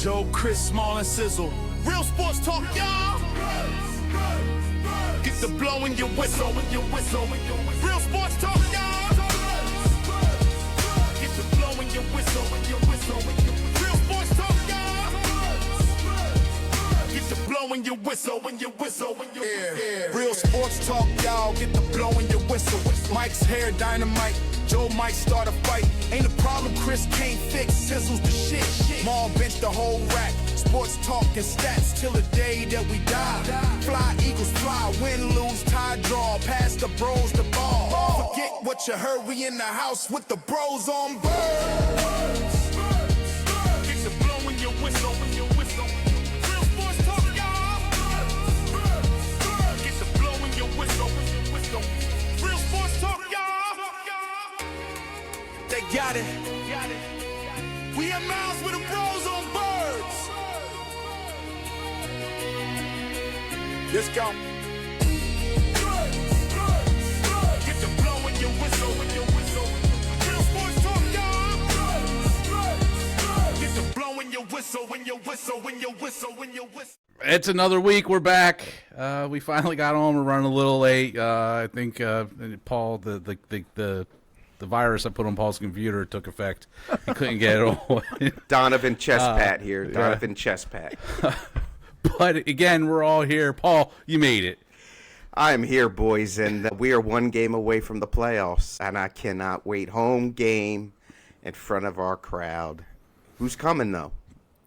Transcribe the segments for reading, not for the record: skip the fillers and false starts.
Joe, Chris, Small, and Sizzle. Real sports talk, y'all. Get the blow in your whistle, Real sports talk, y'all. Get the blow in your whistle, Real sports talk, y'all. Get the blow in your whistle, Real sports talk, y'all. Get the blow in your whistle. Mike's hair dynamite. Joe might start a fight. Ain't a problem Chris can't fix. Sizzle's the shit. Maul bench the whole rack. Sports talk and stats till the day that we die. Fly Eagles fly, win, lose, tie, draw. Pass the bros the ball. Forget what you heard. We in the house with the bros on birds. Get the blow in your whistle, Real sports talk, y'all. Get the blow in your whistle, Real sports talk, y'all. They got it. We in miles with the bros on birds. Let's go. Get the blow in your whistle, Real sports talk, y'all. Get the blow in your whistle, It's another week. We're back. We finally got on. We're running a little late. I think Paul, the virus I put on Paul's computer took effect. He couldn't get it all. Donovan chest pat here. Donovan chest pat. But again, we're all here. Paul, you made it. I am here, boys, and we are one game away from the playoffs, and I cannot wait. Home game in front of our crowd. Who's coming, though?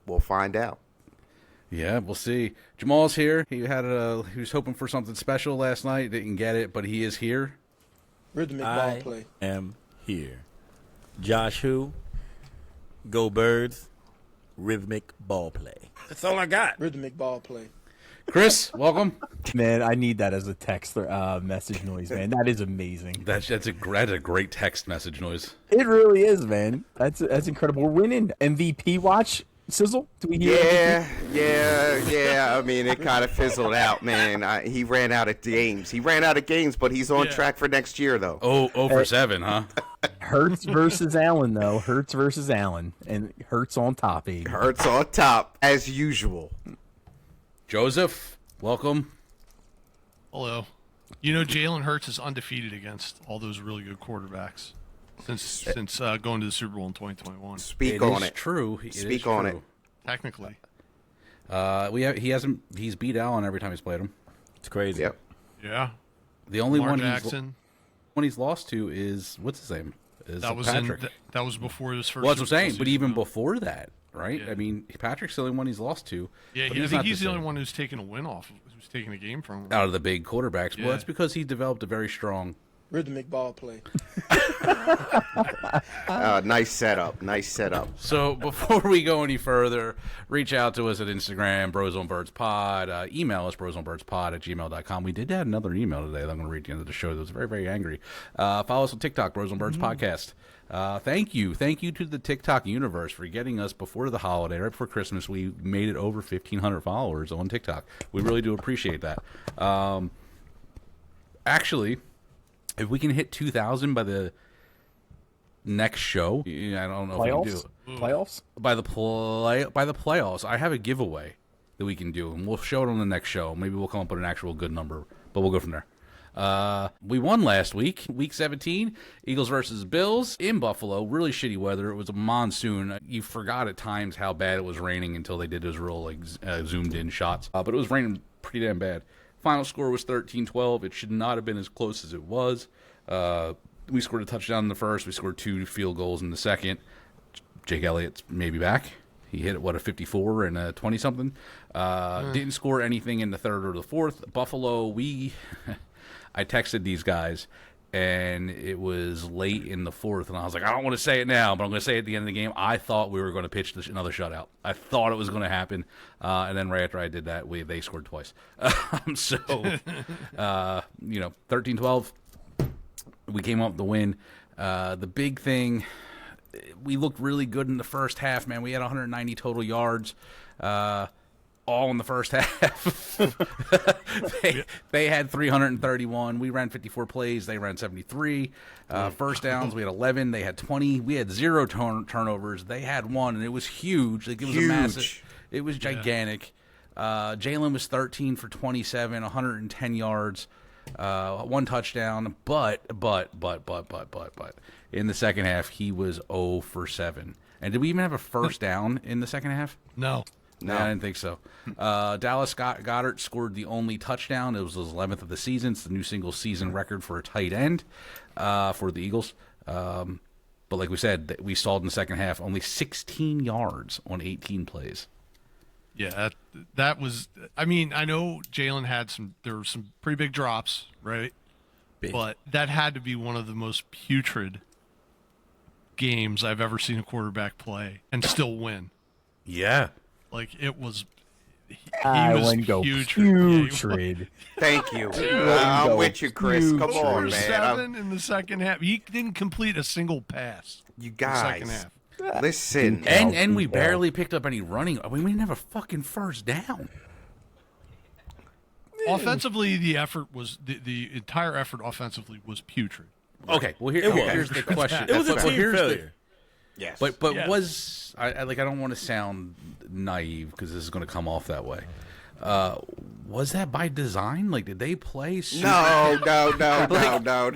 We'll find out. Yeah, we'll see. Jamal's here. He was hoping for something special last night. Didn't get it, but he is here. Rhythmic ball play. I am here. Josh who? Go Birds. Rhythmic ball play. That's all I got. Rhythmic ball play. Chris, welcome. Man, I need that as a text message noise, man. That is amazing. That's a great text message noise. It really is, man. That's incredible. We're winning. MVP watch, Sizzle? Do we hear Yeah. I mean, it kind of fizzled out, man. He ran out of games. But he's on track for next year, though. Oh for 7, huh? Hurts versus Allen, though. Hurts versus Allen. And Hurts on top, baby. Hurts on top, as usual. Joseph, welcome. Hello. You know, Jalen Hurts is undefeated against all those really good quarterbacks since going to the Super Bowl in 2021. Speak on it. True. Speak on it. Technically. He's beat Allen every time he's played him. It's crazy. Yep. Yeah. The only Lamar one Jackson. he's lost to is what's his name? That was Patrick. that was before his first. Well, that's what I'm saying. Super But Bowl even season, though. before that, right? Yeah. I mean, Patrick's the only one he's lost to. Yeah, but I think he's the same. only one who's taken a win off. Who's taken a game from him. Out of the big quarterbacks. Yeah. Well, that's because he developed a very strong. Rhythmic ball play. Nice setup. So before we go any further, reach out to us at Instagram, Bros on Birds Pod. Email us, brosonbirdspod@gmail.com. We did add another email today that I'm going to read at the end of the show that was very, very angry. Follow us on TikTok, Bros on Birds Podcast. Thank you to the TikTok universe for getting us before the holiday, right before Christmas. We made it over 1,500 followers on TikTok. We really do appreciate that. Actually, if we can hit 2,000 by the next show, I don't know if we can do it. Playoffs? By the playoffs, I have a giveaway that we can do, and we'll show it on the next show. Maybe we'll come up with an actual good number, but we'll go from there. We won last week, week 17, Eagles versus Bills in Buffalo. Really shitty weather. It was a monsoon. You forgot at times how bad it was raining until they did those real zoomed in shots. But it was raining pretty damn bad. Final score was 13-12. It should not have been as close as it was. We scored a touchdown in the first. We scored 2 field goals in the second. Jake Elliott's maybe back. He hit a 54 and a 20-something. Didn't score anything in the third or the fourth. Buffalo, I texted these guys, and it was late in the fourth, and I was like, I don't want to say it now, but I'm going to say it at the end of the game. I thought we were going to pitch another shutout. I thought it was going to happen, and then right after I did that, they scored twice. 13-12, we came up with the win. The big thing, we looked really good in the first half, man. We had 190 total yards. All in the first half. they had 331. We ran 54 plays. They ran 73. First downs, we had 11. They had 20. We had 0 turnovers. They had 1, and it was huge. Like, it was a massive. It was gigantic. Jalen was 13 for 27, 110 yards, 1 touchdown. But in the second half, he was 0 for 7. And did we even have a first down in the second half? No. No, I didn't think so. Dallas Goedert scored the only touchdown. It was his 11th of the season. It's the new single-season record for a tight end for the Eagles. But like we said, we stalled in the second half. Only 16 yards on 18 plays. Yeah, that was. I mean, I know Jalen had there were some pretty big drops, right? But that had to be one of the most putrid games I've ever seen a quarterback play and still win. Yeah. Like, it was. He I was wouldn't go putrid. putrid. Thank you. I'm with you, Chris. Come Putrid. on, man. 7 in the second half. He didn't complete a single pass. You in the second guys, half. listen. And we barely picked up any running. I mean, we didn't have a fucking first down. Offensively, the effort was the entire effort offensively was putrid. Okay, well here's the question. It was a But team here's the- failure. Yes. But Yes. was I don't want to sound naive because this is going to come off that way. Was that by design? Like, did they play? no.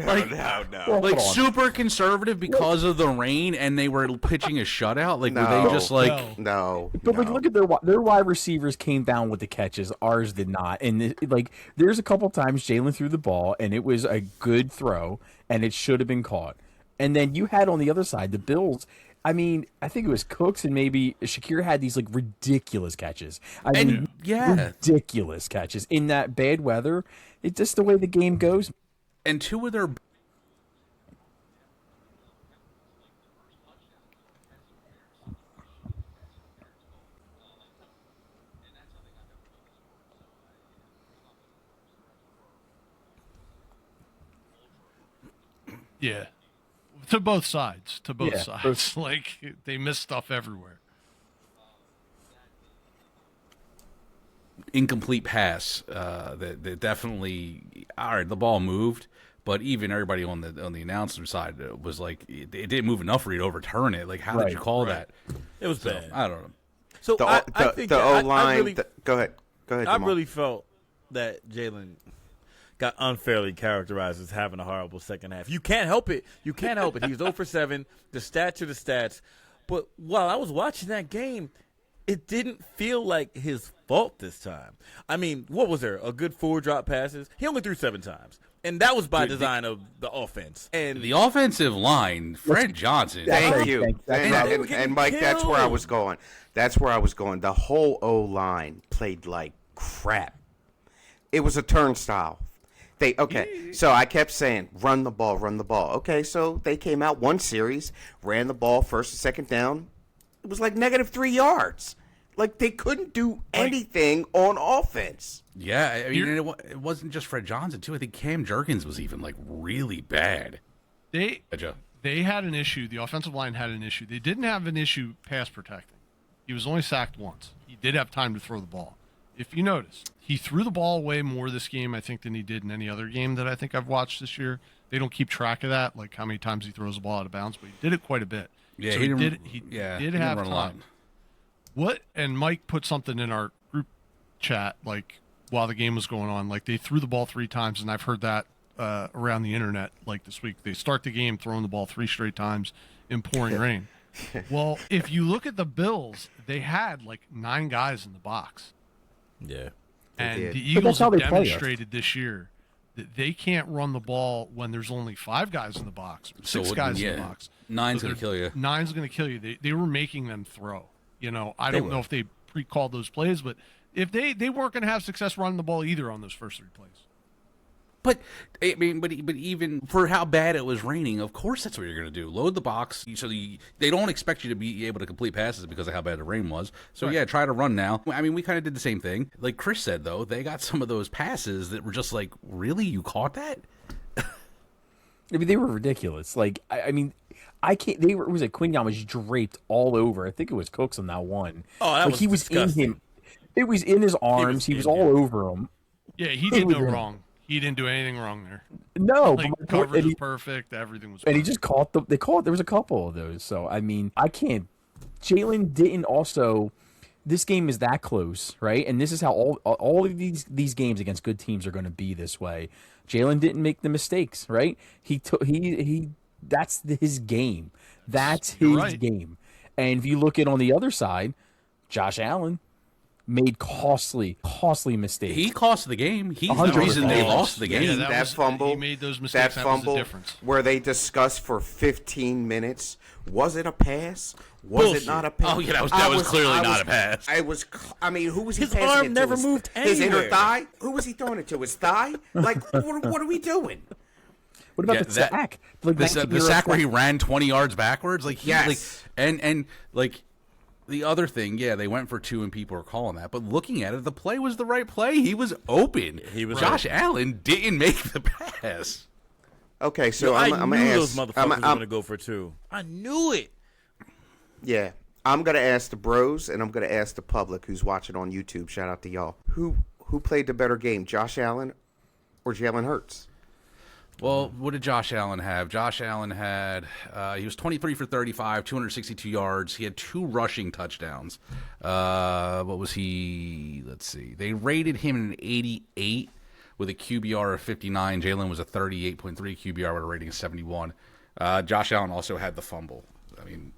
Like super conservative because of the rain, and they were pitching a shutout. Like, were No. they just like? No. But like, look at their wide receivers came down with the catches. Ours did not. And there's a couple times Jalen threw the ball, and it was a good throw, and it should have been caught. And then you had on the other side the Bills. I mean, I think it was Cooks and maybe Shakir had these like ridiculous catches. I mean, ridiculous catches in that bad weather. It's just the way the game goes. And two of their Yeah. To both sides. Yeah, Sides. Like, they missed stuff everywhere. incomplete pass that definitely all right. The ball moved, but even everybody on the announcer side was like, it didn't move enough for you to overturn it. Like, how did you call that? It was So, bad. I don't know. So I think the that O line. really, Go ahead. I Jamal. really felt that Jalen got unfairly characterized as having a horrible second half. You can't help it. He was 0 for 7. The stats are the stats. But while I was watching that game, it didn't feel like his fault this time. I mean, what was there? A good 4 drop passes? He only threw 7 times. And that was by design of the offense. And The offensive line, Fred Johnson. Thank you. Thank you. And Mike, that's where I was going. The whole O line played like crap. It was a turnstile. So I kept saying, run the ball. Okay, so they came out one series, ran the ball first and second down. It was like -3 yards. Like, they couldn't do anything on offense. Yeah, I mean, it wasn't just Fred Johnson too. I think Cam Jerkins was even like really bad. They Joe. had an issue. The offensive line had an issue. They didn't have an issue pass protecting. He was only sacked once. He did have time to throw the ball. If you notice, he threw the ball away more this game, I think, than he did in any other game that I think I've watched this year. They don't keep track of that, like how many times he throws the ball out of bounds, but he did it quite a bit. Yeah, So he he didn't. did have run a lot. time. What? And Mike put something in our group chat, like, while the game was going on. Like, they threw the ball 3 times, and I've heard that around the internet, like, this week. They start the game throwing the ball 3 straight times in pouring rain. Well, if you look at the Bills, they had, like, 9 guys in the box. yeah. And did. the But Eagles that's how have they play us. demonstrated this year that they can't run the ball when there's only 5 guys in the box, or 6 guys in the box. 9's So gonna kill you. 9's going to kill you. They were making them throw. You know, I don't know if they pre-called those plays, but if they weren't going to have success running the ball either on those first 3 plays. But I mean, but even for how bad it was raining, of course that's what you're going to do. Load the box, so they don't expect you to be able to complete passes because of how bad the rain was. So yeah, try to run now. I mean, we kind of did the same thing. Like Chris said, though, they got some of those passes that were just like, really, you caught that? I mean, they were ridiculous. Like, I mean, I can't. It was like Quinyon was draped all over. I think it was Cooks on that one. Oh, that like, was he was disgusting. in him. It was in his arms. He was all over him. Yeah, he did no wrong. He didn't do anything wrong there. No, Like, but coverage was perfect. Everything was perfect. and he just caught the. They caught. There was a couple of those. So I mean, I can't. Jalen didn't also this game is that close, right? And this is how all of these games against good teams are going to be this way. Jalen didn't make the mistakes, right? He took that's his game. That's his right. game. And if you look at on the other side, Josh Allen made costly mistakes. He cost the game. He's the 100%. reason they lost the game. Yeah, that fumble, he made those mistakes. that That was the fumble difference. where they discussed for 15 minutes, was it a pass? Was Bullshit. it not a pass? Oh, yeah, that was clearly not a pass. I mean, who was he His passing arm it to? never moved His inner anywhere. thigh? Who was he throwing it to? His thigh? Like, what are we doing? What about Yeah, the sack? Like, The sack where he ran 20 yards backwards, like Yes. and like the other thing, yeah, they went for 2 and people are calling that, but looking at it, the play was the right play. He was open. Josh Allen didn't make the pass. Okay, so I I'm knew going to those ask. motherfuckers were going to go for 2. I knew it. Yeah, I'm going to ask the bros, and I'm going to ask the public who's watching on YouTube. Shout out to y'all. Who played the better game, Josh Allen or Jalen Hurts? Well, what did Josh Allen have? Josh Allen had he was 23 for 35, 262 yards. He had 2 rushing touchdowns. What was he? Let's see. They rated him an 88 with a QBR of 59. Jalen was a 38.3 QBR with a rating of 71. Josh Allen also had the fumble. I mean,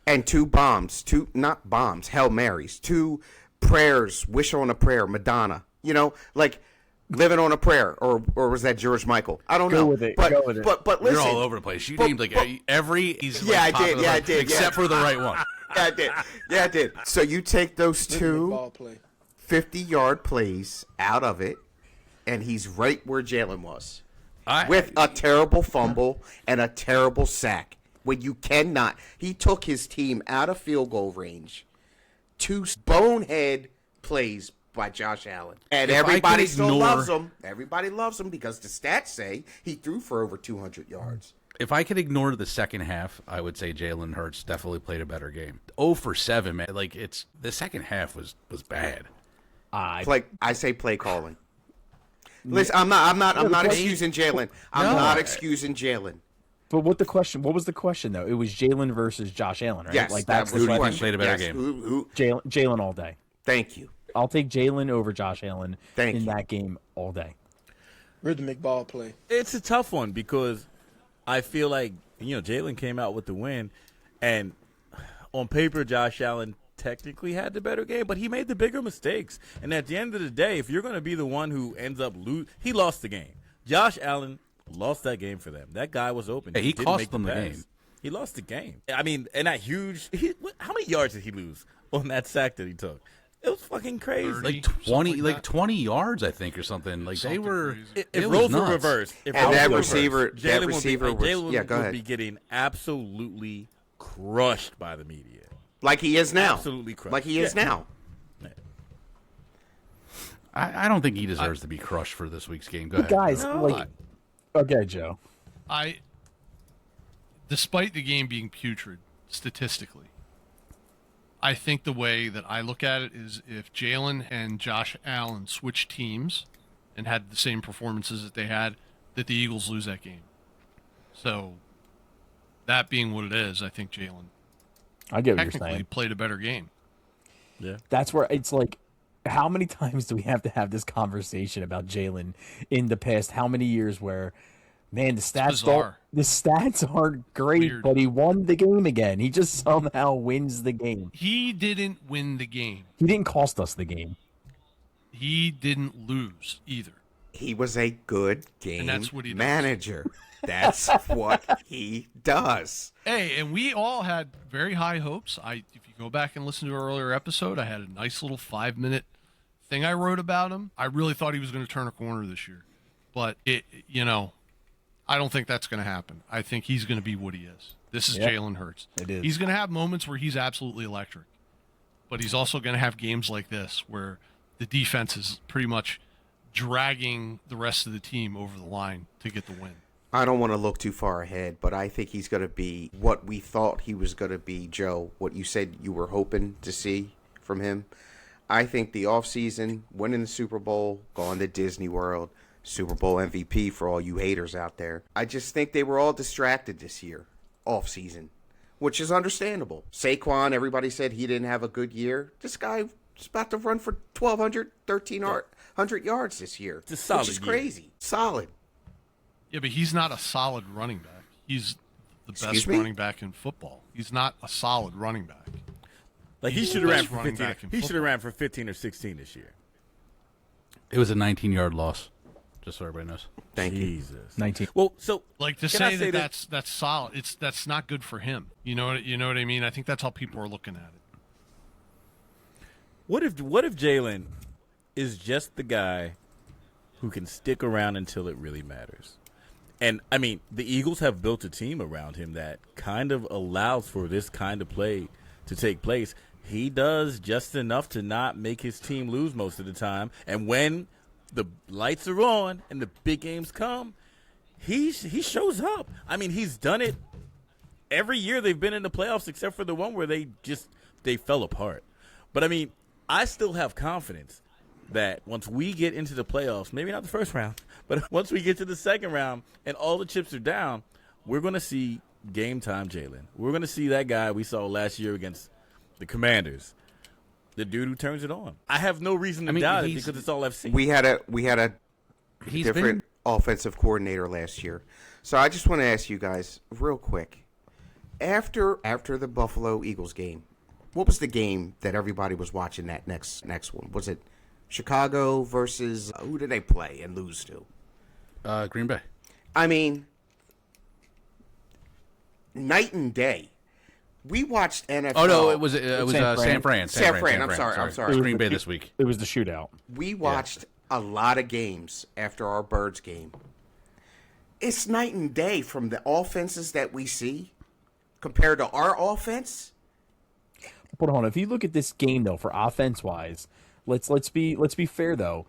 And 2 bombs, 2 not bombs, Hail Marys, 2 prayers, wish on a prayer, Madonna. You know, like living on a prayer, or was that George Michael? I don't know. with it. But, Go with it. but listen, you're all over the place. You but- named like but- every. He's Yeah, like I did. top of the Yeah, I list, did. except Yeah. for the right one. Yeah, I did. Yeah, I did. So you take those Rhythmic 2 ball play. 50-yard plays out of it, and he's right where Jalen was. I- With a terrible fumble and a terrible sack. When you cannot. He took his team out of field goal range. 2 bonehead plays by Josh Allen. And If I everybody could still ignore- loves him. Everybody loves him because the stats say he threw for over 200 yards. If I could ignore the second half, I would say Jalen Hurts definitely played a better game. 0 for 7, man. Like the second half was bad. I say play calling. Listen, I'm not excusing Jalen. I'm not excusing Jalen. But what was the question though? It was Jalen versus Josh Allen, right? Yes, like that that's was the the Who do you question. think played a better Yes, game? Jalen all day. Thank you. I'll take Jalen over Josh Allen Thank in you. that game all day. Rhythmic ball play. It's a tough one because I feel like, Jalen came out with the win, and on paper, Josh Allen technically had the better game, but he made the bigger mistakes. And at the end of the day, if you're going to be the one who ends up he lost the game. Josh Allen lost that game for them. That guy was open. Yeah, he didn't cost make them the pass. game. He lost the game. I mean, and that huge how many yards did he lose on that sack that he took? It was fucking crazy. 30. Like Something 20, like like that. 20 yards, I think, or something. Like they Something were. crazy. If it was roles were nuts. reversed, if And roles that were reversed, receiver- Jalen that would be- receiver was- Jalen yeah, go would ahead. be getting absolutely crushed by the media. Like he is now. Absolutely crushed. Like he is Yeah. now. I don't think he deserves to be crushed for this week's game. Go ahead. Guys, okay, Joe. Despite the game being putrid statistically, I think the way that I look at it is if Jalen and Josh Allen switched teams and had the same performances that they had, that the Eagles lose that game. So, that being what it is, I think Jalen I get what you're technically saying. played a better game. Yeah. That's where it's like, how many times do we have to have this conversation about Jalen in the past? How many years where, man, the bizarre. stats aren't great, Weird. but he won the game again. He just somehow wins the game. He didn't win the game. He didn't cost us the game. He didn't lose either. He was a good game And that's what he does. manager. That's what he does. Hey, and we all had very high hopes. If you go back and listen to our earlier episode, I had a nice little 5-minute thing I wrote about him. I really thought he was going to turn a corner this year, but I don't think that's going to happen. I think he's going to be what he is. This is Yep. Jalen Hurts. It is. He's going to have moments where he's absolutely electric, but he's also going to have games like this where the defense is pretty much dragging the rest of the team over the line to get the win. I don't want to look too far ahead, but I think he's going to be what we thought he was going to be, Joe, what you said you were hoping to see from him. I think the offseason, winning the Super Bowl, going to Disney World, Super Bowl MVP for all you haters out there. I just think they were all distracted this year, offseason, which is understandable. Saquon, everybody said he didn't have a good year. This guy is about to run for 1,200, 1,300 yards this year, It's a solid which is year. crazy. Solid. Yeah, but he's not a solid running back. He's the Excuse best me? running back in football. He's not a solid running back. Like he He's should the have ran best for running 15. back in He should have football. ran for 15 or 16 this year. It was a 19-yard loss, just so everybody knows. Thank you. Jesus. 19. Well, so Like to Can I say say that that's solid. That's not good for him. You know what I mean? I think that's how people are looking at it. what if Jalen is just the guy who can stick around until it really matters? And I mean, the Eagles have built a team around him that kind of allows for this kind of play to take place. He does just enough to not make his team lose most of the time. And when the lights are on and the big games come, he shows up. I mean, he's done it every year they've been in the playoffs except for the one where they fell apart. But I mean, I still have confidence that once we get into the playoffs, maybe not the first round, but once we get to the second round and all the chips are down, we're going to see game time Jalen. We're going to see that guy we saw last year against the Commanders, the dude who turns it on. I have no reason to doubt it because it's all I've seen. We had a He's different been offensive coordinator last year. So I just want to ask you guys real quick. After the Buffalo Eagles game, what was the game that everybody was watching that next one? Was it Chicago versus who did they play and lose to? Green Bay. I mean, night and day. We watched NFL. Oh no, it was San Fran. San Fran. I'm sorry. It was Green Bay this week. It was the shootout. We watched a lot of games after our Birds game. It's night and day from the offenses that we see compared to our offense. But hold on, if you look at this game though, for offense wise, let's be fair though.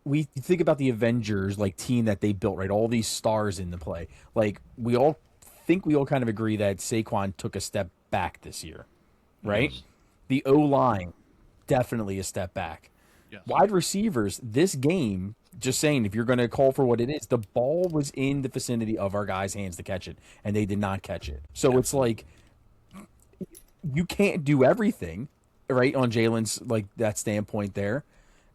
We think about the Avengers like team that they built, right? All these stars in the play. Like we all kind of agree that Saquon took a step back this year, right? Yes. The O-line definitely a step back. Yes. Wide receivers, this game, just saying, if you're going to call for what it is, the ball was in the vicinity of our guys' hands to catch it, and they did not catch it. So it's like you can't do everything, right, on Jalen's like that standpoint there.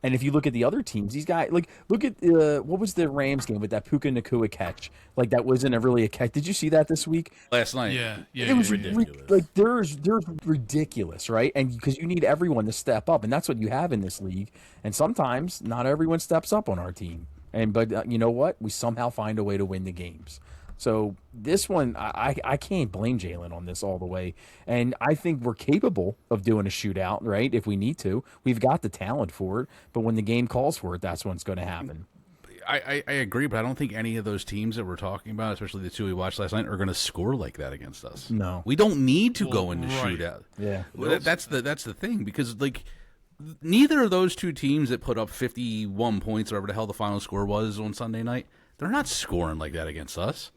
And if you look at the other teams, these guys look at what was the Rams game with that Puka Nacua catch? Like that wasn't really a catch. Did you see that this week? Last night. Yeah. It was ridiculous. like there's ridiculous, right? And because you need everyone to step up, and that's what you have in this league. And sometimes not everyone steps up on our team. But you know what? We somehow find a way to win the games. So this one, I can't blame Jalen on this all the way. And I think we're capable of doing a shootout, right? If we need to, we've got the talent for it. But when the game calls for it, that's when it's going to happen. I agree, but I don't think any of those teams that we're talking about, especially the two we watched last night, are going to score like that against us. No. We don't need to go into right. shootout. Yeah. Well, that's the thing, because like neither of those two teams that put up 51 points, or whatever the hell the final score was on Sunday night, they're not scoring like that against us.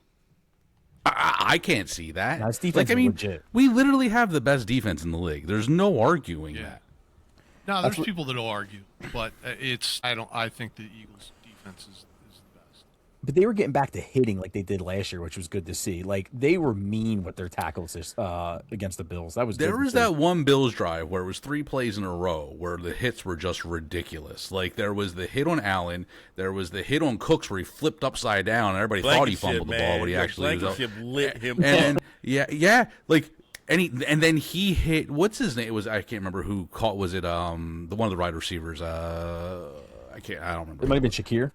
I can't see that. That's defense is legit. We literally have the best defense in the league. There's no arguing that. No, there's people that'll argue, but I think the Eagles' defense is the best. But they were getting back to hitting like they did last year, which was good to see. Like they were mean with their tackles against the Bills. That was good There to was see. that one Bills drive where it was 3 plays in a row where the hits were just ridiculous. Like there was the hit on Allen, there was the hit on Cooks where he flipped upside down and everybody thought he fumbled the ball, but he actually was out. Blankenship lit him And up. yeah, like and then he hit, what's his name? It was, I can't remember who caught. Was it the one of the wide receivers? I don't remember. It might have been Shakir.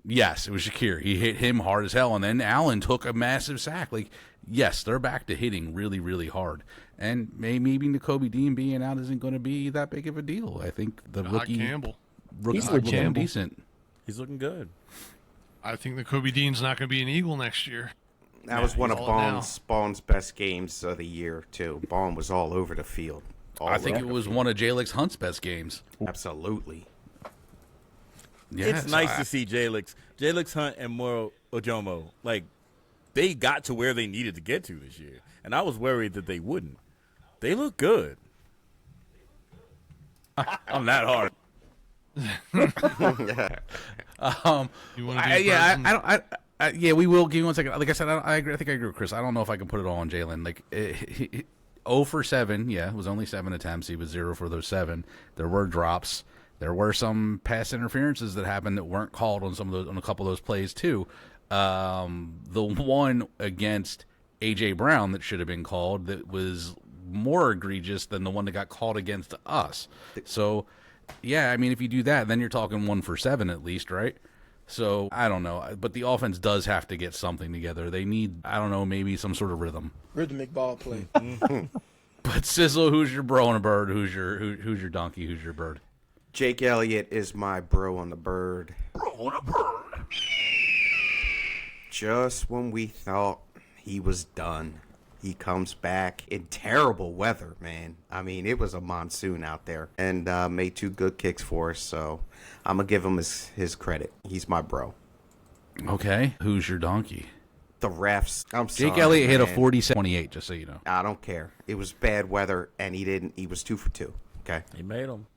Yes, it was Shakir. He hit him hard as hell, and then Allen took a massive sack. Like, yes, they're back to hitting really, really hard. And maybe Nakobe Dean being out isn't going to be that big of a deal. I think the rookie Campbell. rookie's He's looking legit. decent. He's looking good. I think that Kobe Dean's not going to be an Eagle next year. That was one of he's all now. Bond's best games of the year too. Bond was all over the field. I think it was one of Jalix Hunt's best games. Absolutely. Yeah, It's so nice to see Jalix Hunt and Moro Ojomo. Like, they got to where they needed to get to this year. And I was worried that they wouldn't. They look good. I'm that hard. You want to be I Yeah, we will. Give me 1 second. Like I said, I agree. I think I agree with Chris. I don't know if I can put it all on Jalen. Like, 0 for 7. Yeah, it was only 7 attempts. He was 0 for those 7. There were drops. There were some pass interferences that happened that weren't called on on a couple of those plays too. The one against A.J. Brown that should have been called that was more egregious than the one that got called against us. So, yeah, I mean, if you do that, then you're talking 1 for 7 at least, right? So, I don't know. But the offense does have to get something together. They need, I don't know, maybe some sort of rhythm. Rhythmic ball play. But Sizzle, who's your bro on a bird? Who's your donkey? Who's your bird? Jake Elliott is my bro on the bird. Just when we thought he was done, he comes back in terrible weather, man. I mean, it was a monsoon out there, and made 2 good kicks for us, so I'm going to give him his credit. He's my bro. Okay. Who's your donkey? The refs. I'm sorry, Jake Elliott hit a man. 47-28, just so you know. I don't care. It was bad weather, and he was 2 for 2, okay? He made them.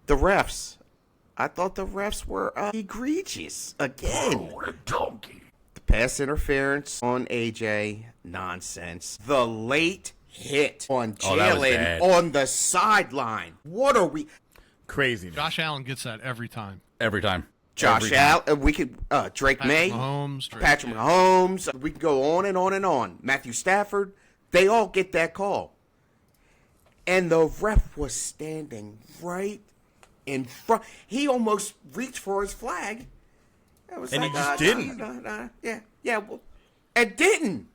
The refs. I thought the refs were egregious again. Donkey. The pass interference on AJ, nonsense. The late hit on Oh, that was Jalen bad. on the sideline. What are we? Crazy. Josh Allen gets that every time. Every time. Josh Allen. We could Drake Patrick May, Mahomes, Drake, Patrick Mahomes. We can go on and on and on. Matthew Stafford. They all get that call. And the ref was standing right in front. He almost reached for his flag. I was And like, he just didn't. Yeah, well, and didn't.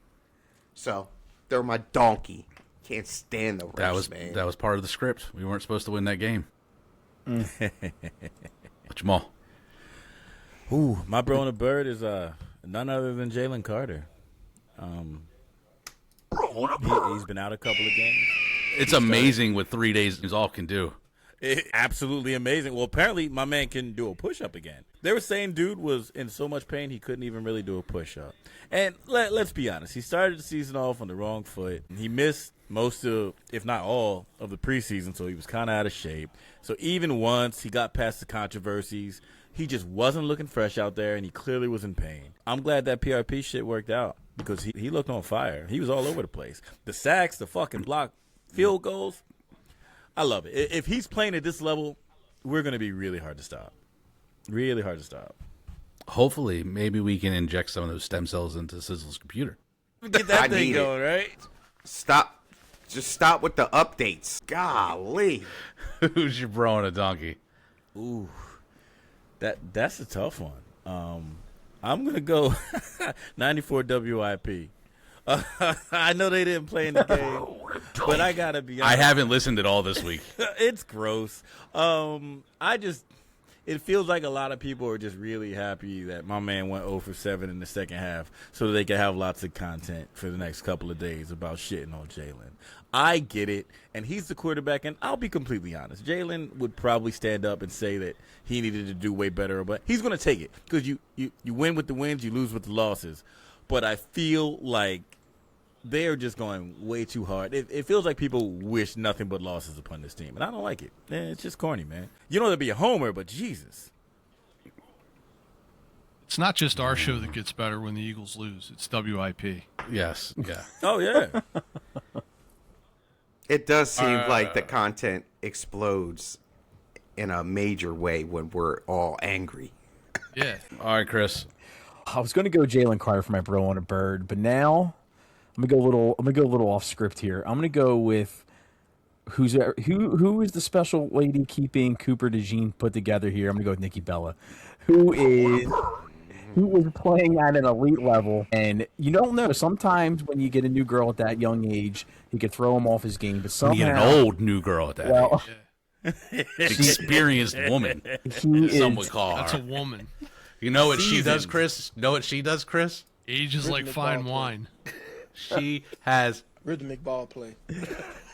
So they're my donkey. Can't stand the refs, man. That was part of the script. We weren't supposed to win that game. Jamal. Ooh, my bro on the bird is none other than Jalen Carter. He's been out a couple of games. It's amazing what 3 days is all can do. Absolutely amazing. Well, apparently my man can do a push-up again. They were saying dude was in so much pain he couldn't even really do a push-up. And let's be honest, he started the season off on the wrong foot. He missed most of, if not all, of the preseason, so he was kind of out of shape. So even once he got past the controversies, he just wasn't looking fresh out there, and he clearly was in pain. I'm glad that PRP shit worked out because he looked on fire. He was all over the place. The sacks, the fucking block field goals, I love it. If he's playing at this level, we're going to be really hard to stop. Really hard to stop. Hopefully, maybe we can inject some of those stem cells into Sizzle's computer. Get that I thing need going, right? Stop. Just stop with the updates. Golly. Who's your bro on a donkey? Ooh, that's a tough one. I'm gonna go 94 WIP. I know they didn't play in the game, but I gotta be honest. I haven't listened at all this week. It's gross. It feels like a lot of people are just really happy that my man went 0 for 7 in the second half so they can have lots of content for the next couple of days about shitting on Jalen. I get it, and he's the quarterback, and I'll be completely honest. Jalen would probably stand up and say that he needed to do way better, but he's going to take it because you win with the wins, you lose with the losses. But I feel like they're just going way too hard. It feels like people wish nothing but losses upon this team, and I don't like it. It's just corny, man. You don't have to be a homer, but Jesus. It's not just our show that gets better when the Eagles lose. It's WIP. Yes. Yeah. Oh, yeah. It does seem like the content explodes in a major way when we're all angry. Yeah. All right, Chris. I was going to go Jalen Carter for my bro on a bird, but now I'm gonna go a little off script here. I'm gonna go with who is the special lady keeping Cooper DeJean put together here. I'm gonna go with Nikki Bella, who is playing at an elite level. And you don't know, sometimes when you get a new girl at that young age, you could throw him off his game. But somehow, You get an old new girl at that well, age. Experienced woman, some would call That's her. a woman. You know what she does, Seasoned. Chris? Know what she does, Chris? Age is like Rhythmic fine ball wine. She has. Rhythmic ball play.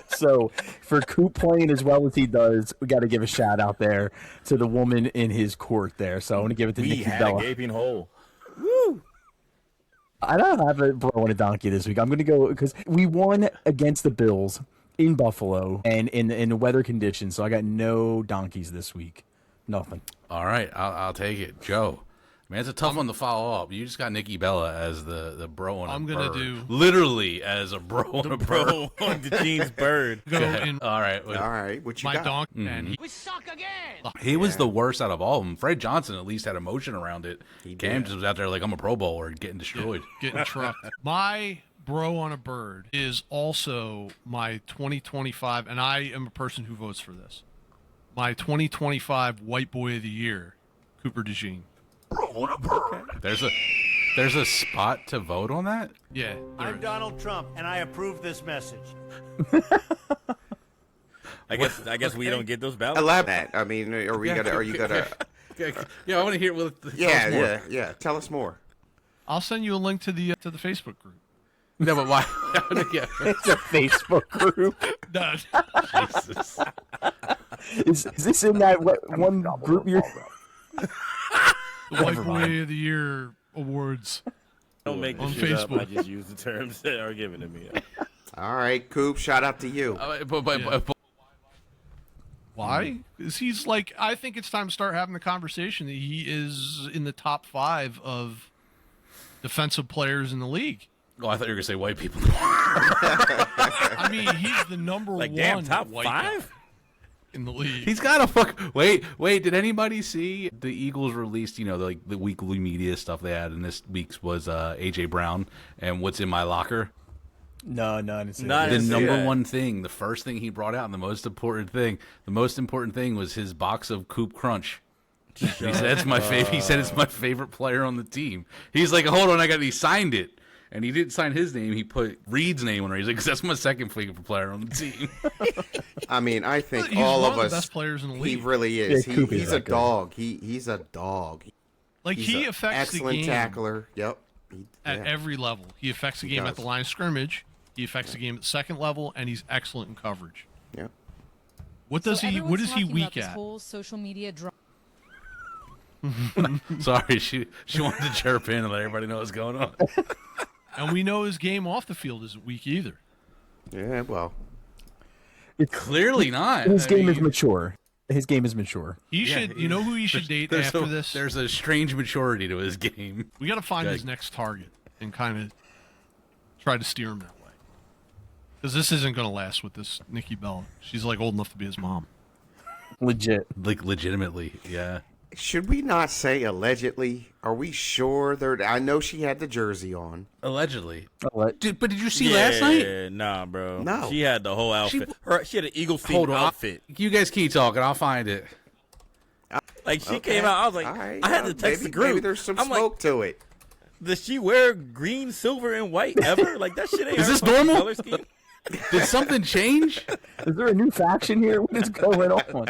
so for Coop playing as well as he does, we got to give a shout out there to the woman in his court there. So I'm gonna give it to We Nikki had Bella. a gaping hole. I don't have a bro and a donkey this week. I'm going to go because we won against the Bills in Buffalo and in the weather conditions. So I got no donkeys this week. Nothing. All right, I'll take it, Joe. Man, it's a tough one to follow up. You just got Nikki Bella as the bro on a I'm gonna bird. do- Literally as a bro on a bird. Bro, on the jeans bird. Go in All right. All right, what you my got? donk, and He was the worst out of all of them. Fred Johnson at least had emotion around it. Cam just was out there like, I'm a Pro Bowler and getting destroyed. getting trucked. My bro on a bird is also my 2025, and I am a person who votes for this. My 2025 White Boy of the Year, Cooper DeJean. There's a spot to vote on that? Yeah, I'm Donald Trump, and I approve this message. I guess we don't get those ballots. Elaborate. I mean, are you gonna? Yeah, I want to hear what. Yeah. Tell us more. I'll send you a link to the Facebook group. No, but why? Yeah. It's a Facebook group. No, Jesus. Is this in that one group you're? the White Boy of the Year awards. Don't make on this shit up. Facebook. I just use the terms that are given to me. All right, Coop. Shout out to you. But Why? Because he's like, I think it's time to start having the conversation that he is in the top 5 of defensive players in the league. oh, I thought you were gonna say white people. I mean, he's the number Like, one damn, top white guy 5? in the league. He's got a fuck. Wait. Did anybody see the Eagles released? You know, the weekly media stuff they had, and this week's was AJ Brown and what's in my locker. No, I didn't see Not that. The see number that. one thing, the first thing he brought out, and the most important thing was his box of Coop Crunch. He said it's my favorite. He said it's my favorite player on the team. He's like, hold on, he signed it, and he didn't sign his name. He put Reed's name on it. He's like, 'cause that's my second favorite player on the team. I mean, I think He's all one of of us. the best players in the He league. really is. Yeah, Coop is He's that a good. dog. He's a dog. Like, He's he a affects the excellent game tackler. Yep. at every level. He affects the game at does. the line of scrimmage. He affects the game at the second level, and he's excellent in coverage. Yep. What does he? What is he weak This at? whole social media drama. Sorry, she wanted to chirp in and let everybody know what's going on. And we know his game off the field isn't weak either. Yeah. Well. Clearly not. His I game is mean, mature. His game is mature. He should. You know who he should date there's after a, this? There's a strange maturity to his game. We got to find his Good. next target and kind of try to steer him that way. Because this isn't going to last with this Nikki Bella. She's like old enough to be his mom. Legit. Like legitimately, yeah. Should we not say allegedly? Are we sure? I know she had the jersey on. Allegedly. What? But did you see last night? Nah, bro. No. She had the whole outfit. She had an Eagle Hold themed on. outfit. You guys keep talking. I'll find it. Like, she Okay. came out. I was like, All right, I had to well, text maybe, the group. Maybe there's some I'm smoke like, to it. does she wear green, silver, and white ever? Like, that shit ain't Is her this fucking normal? color scheme. Did something change? Is there a new faction here? What is going on?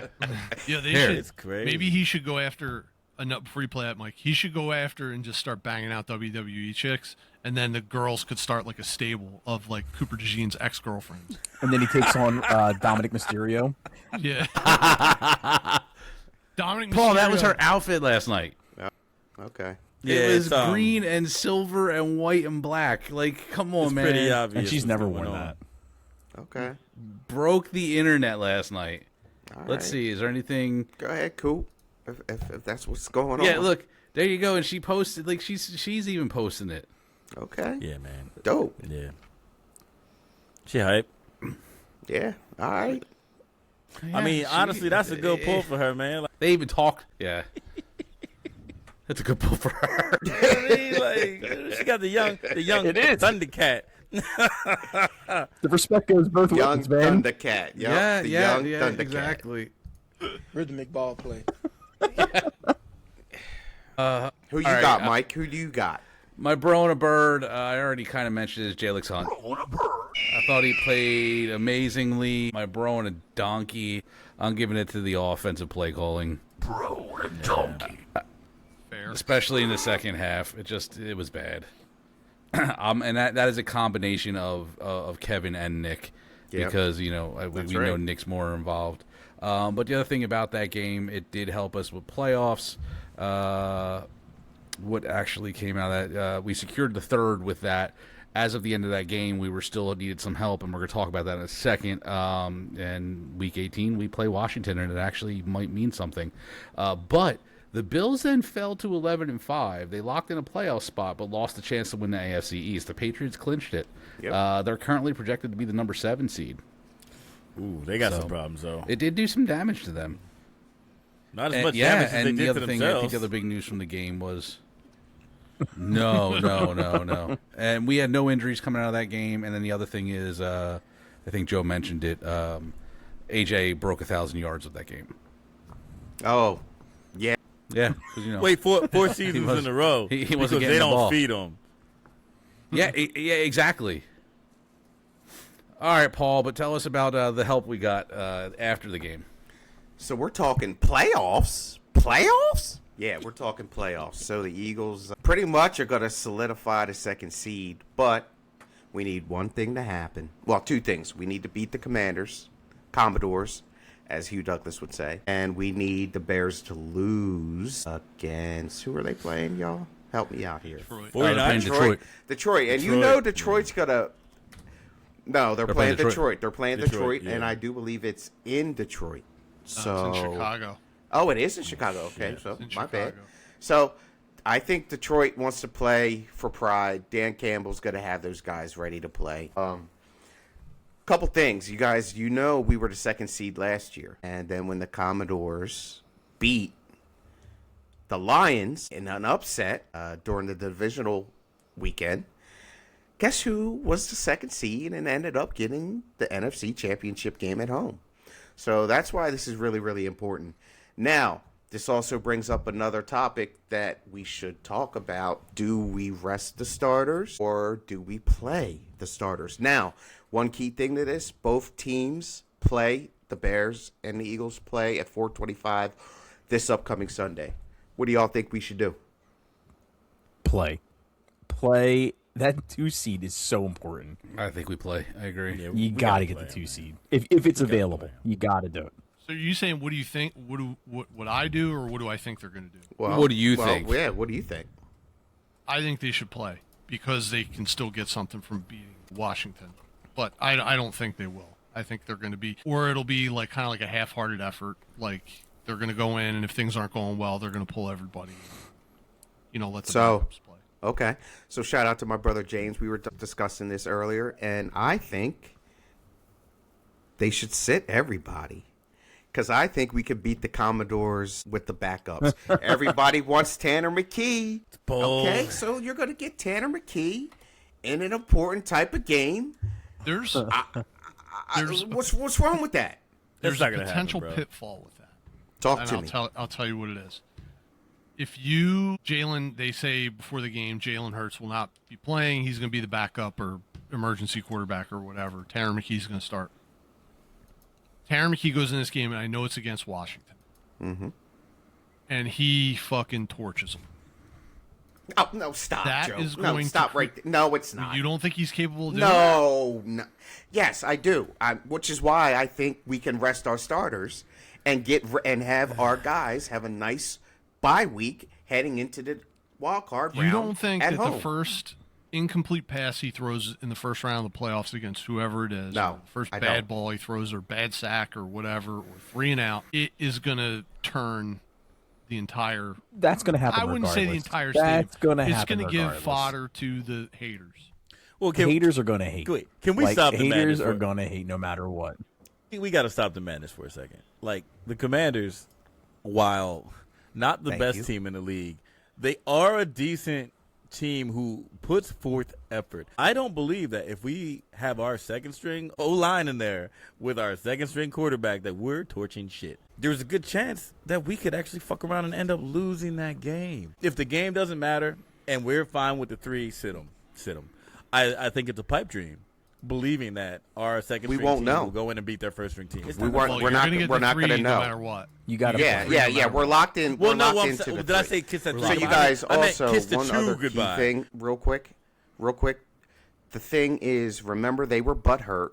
Yeah, they Here. should. It's crazy. Maybe he should go after. Before you play that, Mike, he should go after and just start banging out WWE chicks, and then the girls could start like a stable of like Cooper DeJean's ex-girlfriends. And then he takes on Dominic Mysterio. Yeah. Dominic Paul, that was Mysterio. her outfit last night. Okay. Yeah, it was it's, green and silver and white and black. Like, come on, It's man. pretty obvious. And she's what's never going worn on. that. Okay. Broke the internet last night. All Let's right. see. Is there anything? Go ahead, Coop. If that's what's going on. Yeah, look. There you go. And she posted. Like she's even posting it. Okay. Yeah, man. Dope. Yeah. She hype. Yeah. All right. I mean, honestly, that's a good pull for her, man. Like, They even talk. Yeah. That's a good pull for her. you know what I mean? Like, she got the young It is. Thundercat. The respect goes both Young ways, man. Thundercat. Yep, the young Thundercat. exactly. Rhythmic ball play. Who you All right, got, Mike? Who do you got? My bro and a bird, I already kind of mentioned is Jalen Hunt. I thought he played amazingly. My bro and a donkey, I'm giving it to the offensive play calling. Bro and donkey. Fair. Especially in the second half. It was bad. And that is a combination of Kevin and Nick. Yep. Because, we know right. Nick's more involved. But the other thing about that game, it did help us with playoffs. What actually came out of that, we secured the third with that. As of the end of that game, we were still needed some help, and we're going to talk about that in a second. And week 18, we play Washington, and it actually might mean something. But The Bills then fell to 11-5. They locked in a playoff spot, but lost the chance to win the AFC East. The Patriots clinched it. Yep. They're currently projected to be the number 7 seed. Ooh, they got some problems though. It did do some damage to them. Not as much damage as they and the did other to thing, I themselves. think the other big news from the game was no. And we had no injuries coming out of that game. And then the other thing is, I think Joe mentioned it, AJ broke 1,000 yards with that game. Oh, yeah. Yeah, 'cause, you know. Wait, four seasons in a row. He because wasn't getting they the don't ball. feed him. Yeah, exactly. All right, Paul, but tell us about the help we got after the game. So we're talking playoffs? Playoffs? Yeah, we're talking playoffs. So the Eagles pretty much are going to solidify the 2nd seed, but we need one thing to happen. Well, 2 things. We need to beat the Commodores, as Hugh Douglas would say, and we need the Bears to lose against, who are they playing, y'all? Help me out here. Detroit. They're playing Detroit. Detroit. And you know Detroit's going to... No, they're playing playing Detroit. They're playing Detroit, yeah. and I do believe it's in Detroit. So It's in Chicago. Oh, it is in Chicago. Okay, Yeah, so it's in my bad. Chicago. So I think Detroit wants to play for pride. Dan Campbell's going to have those guys ready to play. Couple things, you guys. You know we were the 2nd seed last year, and then when the Commodores beat the Lions in an upset during the divisional weekend, guess who was the 2nd seed and ended up getting the NFC Championship game at home? So that's why this is really, really important. Now, this also brings up another topic that we should talk about. Do we rest the starters or do we play the starters? Now, one key thing to this, both teams play, the Bears and the Eagles play at 4:25 this upcoming Sunday. What do y'all think we should do? Play. That 2 seed is so important. I think we play. I agree. Yeah, You we got to gotta get the play 2 seed if it's available. You got to do it. So are you saying, what do you think? What I do, or what do I think they're going to do? Well, What do you think? Yeah, what do you think? I think they should play because they can still get something from beating Washington. But I don't think they will. I think they're going to be, or it'll be like kind of like a half-hearted effort. Like they're going to go in, and if things aren't going well, they're going to pull everybody. Let the backups play. Okay. So shout out to my brother James. We were discussing this earlier, and I think they should sit everybody. Because I think we could beat the Commodores with the backups. Everybody wants Tanner McKee. bold. Okay, so you're going to get Tanner McKee in an important type of game. There's What's wrong with that? there's not a gonna potential happen, bro. pitfall with that. Talk And to me. I'll tell you what it is. If they say before the game, Jalen Hurts will not be playing. He's going to be the backup or emergency quarterback or whatever. Tanner McKee's going to start. Tanner McKee goes in this game, and I know it's against Washington. Mm-hmm. And he fucking torches them. Oh, no, stop, That Joe. is No, going stop to- right there. No, it's not. You don't think he's capable of doing that? No. Yes, I do. Which is why I think we can rest our starters and have our guys have a nice bye week heading into the wild card round. You don't think at that home. the first incomplete pass he throws in the first round of the playoffs against whoever it is, No, or the first I bad don't. ball he throws or bad sack or whatever, or 3 and out, it is going to turn the entire... That's going to happen. I wouldn't say the regardless. entire stadium. That's going to It's happen. going to give regardless. fodder to the haters. Well, Haters are going to hate. Wait, can we Like, stop the haters madness are for- going to hate no matter what. We got to stop the madness for a second. Like, the Commanders, while not the Thank best you. team in the league, they are a decent team who puts forth effort. I don't believe that if we have our second string O-line in there with our second string quarterback that we're torching shit. There's a good chance that we could actually fuck around and end up losing that game. If the game doesn't matter and we're fine with the 3, sit them. I think it's a pipe dream, believing that our second We string won't team know. will go in and beat their first string team. It's We not weren't- Well, we're you're not- gonna get we're the not 3 gonna know. no matter what. You got to Yeah, play. we're locked in. Well, we're no, locked well, into the did I 3. say kiss that So three? you guys I meant also, kiss the one 2 other goodbye. key thing, real quick. The thing is, remember they were butthurt,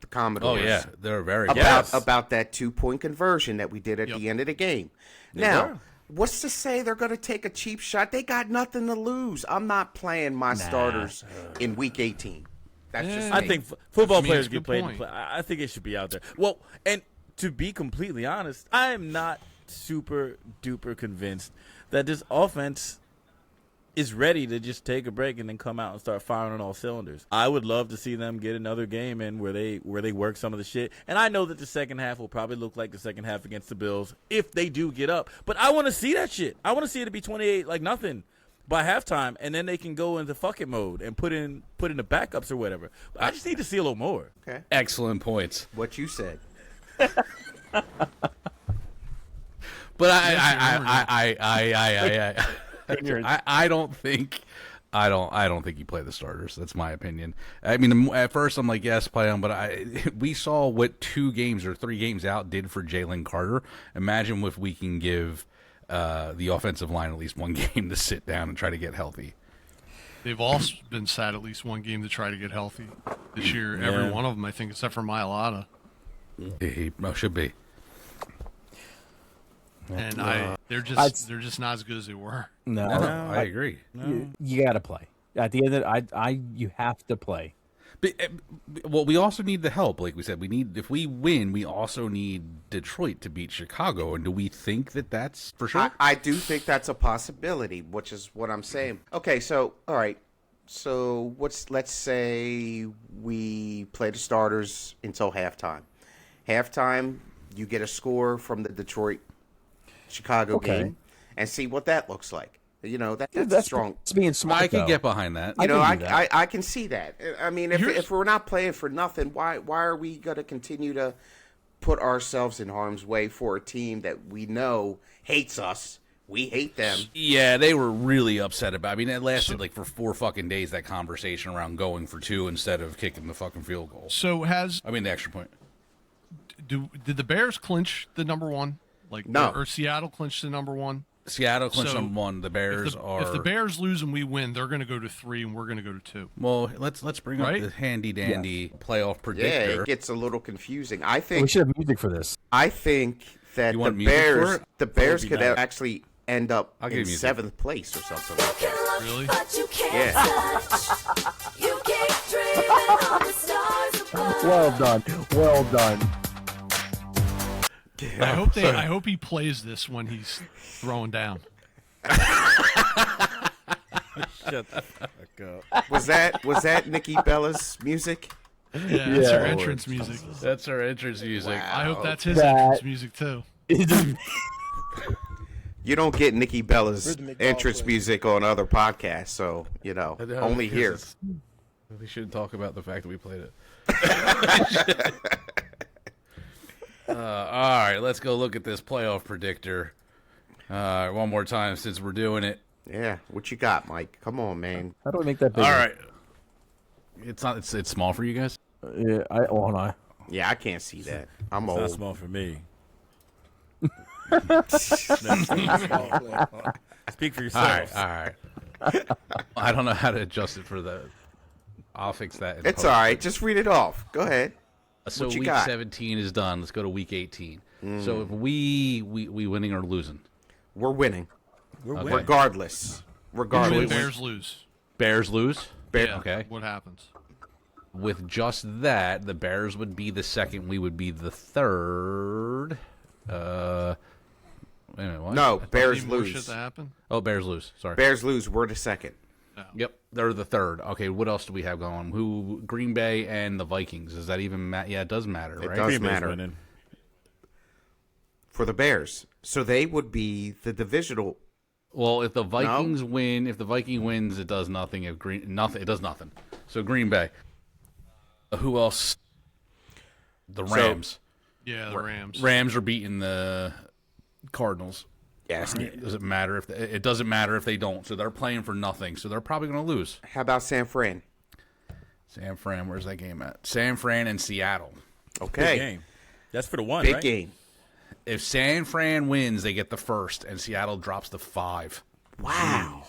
the Oh Commodores. yeah, they're very about that 2-point conversion that we did at Yep. the end of the game. They Now, were. what's to say they're going to take a cheap shot? They got nothing to lose. I'm not playing my starters in Week 18. That's just I me. think football I mean, players it's a get good played. point. I think it should be out there. Well, and to be completely honest, I am not super duper convinced that this offense is ready to just take a break and then come out and start firing on all cylinders. I would love to see them get another game in where they work some of the shit. And I know that the second half will probably look like the second half against the Bills if they do get up. But I want to see that shit. I want to see it be 28 like nothing by halftime, and then they can go into fuck it mode and put in the backups or whatever. But I just need to see a little more. Okay. Excellent points. What you said. But I don't think he played the starters. That's my opinion. I mean, at first I'm like, yes, play him, but we saw what 2 games or 3 games out did for Jalen Carter. Imagine if we can give the offensive line at least one game to sit down and try to get healthy. They've all been sat at least one game to try to get healthy this year. Yeah. Every one of them, I think, except for Mailata. He should be. And they're just not as good as they were. No, I agree. You got to play. At the end of it, you have to play. But, well, we also need the help. Like we said, if we win, we also need Detroit to beat Chicago. And do we think that that's for sure? I do think that's a possibility, which is what I'm saying. Okay, so all right. So let's say we play the starters until halftime. Halftime, you get a score from the Detroit-Chicago game, and see what that looks like. You know, that's strong. It's being smart. I can get behind that. I can see that. I mean, if we're not playing for nothing, why are we going to continue to put ourselves in harm's way for a team that we know hates us? We hate them. Yeah, they were really upset about it. I mean, it lasted like for 4 fucking days, that conversation around going for 2 instead of kicking the fucking field goal. So the extra point. Did the Bears clinch the number 1? No. Or Seattle clinch the number 1? Seattle clinched number 1. The Bears are. If the Bears lose and we win, they're going to go to 3, and we're going to go to 2. Well, let's bring up the handy dandy playoff predictor. Yeah, it gets a little confusing. I We think should have music for this. I think that You want music for it? the Bears be could nice. actually end up I'll give in you music. 7th place or something like that. Really? Well done. Well done. I hope he plays this when he's throwing down. Shut the fuck up. Was that Nikki Bella's music? Yeah, that's her entrance music. That's our entrance music. I hope that's his entrance music too. You don't get Nikki Bella's Rhythmic ball entrance play. music on other podcasts, so only here. We shouldn't talk about the fact that we played it. All right, let's go look at this playoff predictor one more time since we're doing it. Yeah, what you got, Mike? Come on, man. How do I make that bigger? All right, it's small for you guys. Yeah, hold on. Yeah, I can't see that. I'm It's not old. small for me. Speak for All yourself. right. I don't know how to adjust it for the. I'll fix that. In It's post. all right. Just read it off. Go ahead. So What you week got? 17 is done. Let's go to week 18. So if we winning or losing? We're winning, We're Okay. winning. regardless. Usually Regardless. the Bears lose. Bears lose. Yeah, Okay. what happens? With just that, the Bears would be the second. We would be the third. Wait a minute, what? No, Bears Any more shit lose. to happen? Oh, Bears lose. Sorry. Bears lose. We're the second. Yep, they're the third. Okay, what else do we have going? Who? Green Bay and the Vikings. Does that even matter? Yeah, it does matter, It right? does Green Bay's matter winning. for the Bears. So they would be the divisional. Well, if the Vikings win, if the Viking wins, it does nothing. If nothing, it does nothing. So Green Bay. Who else? The Rams. Yeah, the Rams. Rams are beating the Cardinals. Yes. Does it matter if it doesn't matter if they don't? So they're playing for nothing. So they're probably going to lose. How about San Fran? San Fran, where's that game at? San Fran and Seattle. Big Okay. game. That's for the one, Big right? game. If San Fran wins, they get the first, and Seattle drops to 5. Wow.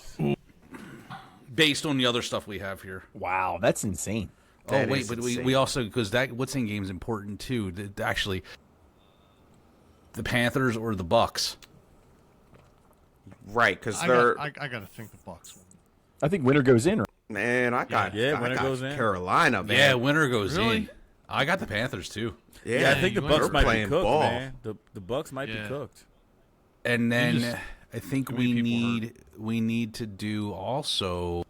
Based on the other stuff we have here. Wow, that's insane. That oh wait, is but insane. we also because that what's in game is important too. Actually, the Panthers or the Bucks. Right, because I they're got to think the Bucks. I think winner goes in. man. I got Yeah, I winner got goes in. Carolina, man. Yeah, winner goes Really? in. I got the Panthers too. Yeah, I think the you Bucks they're might be playing cooked, ball. man. The Bucks might be Yeah. cooked. And then just- I think too many we people need to do also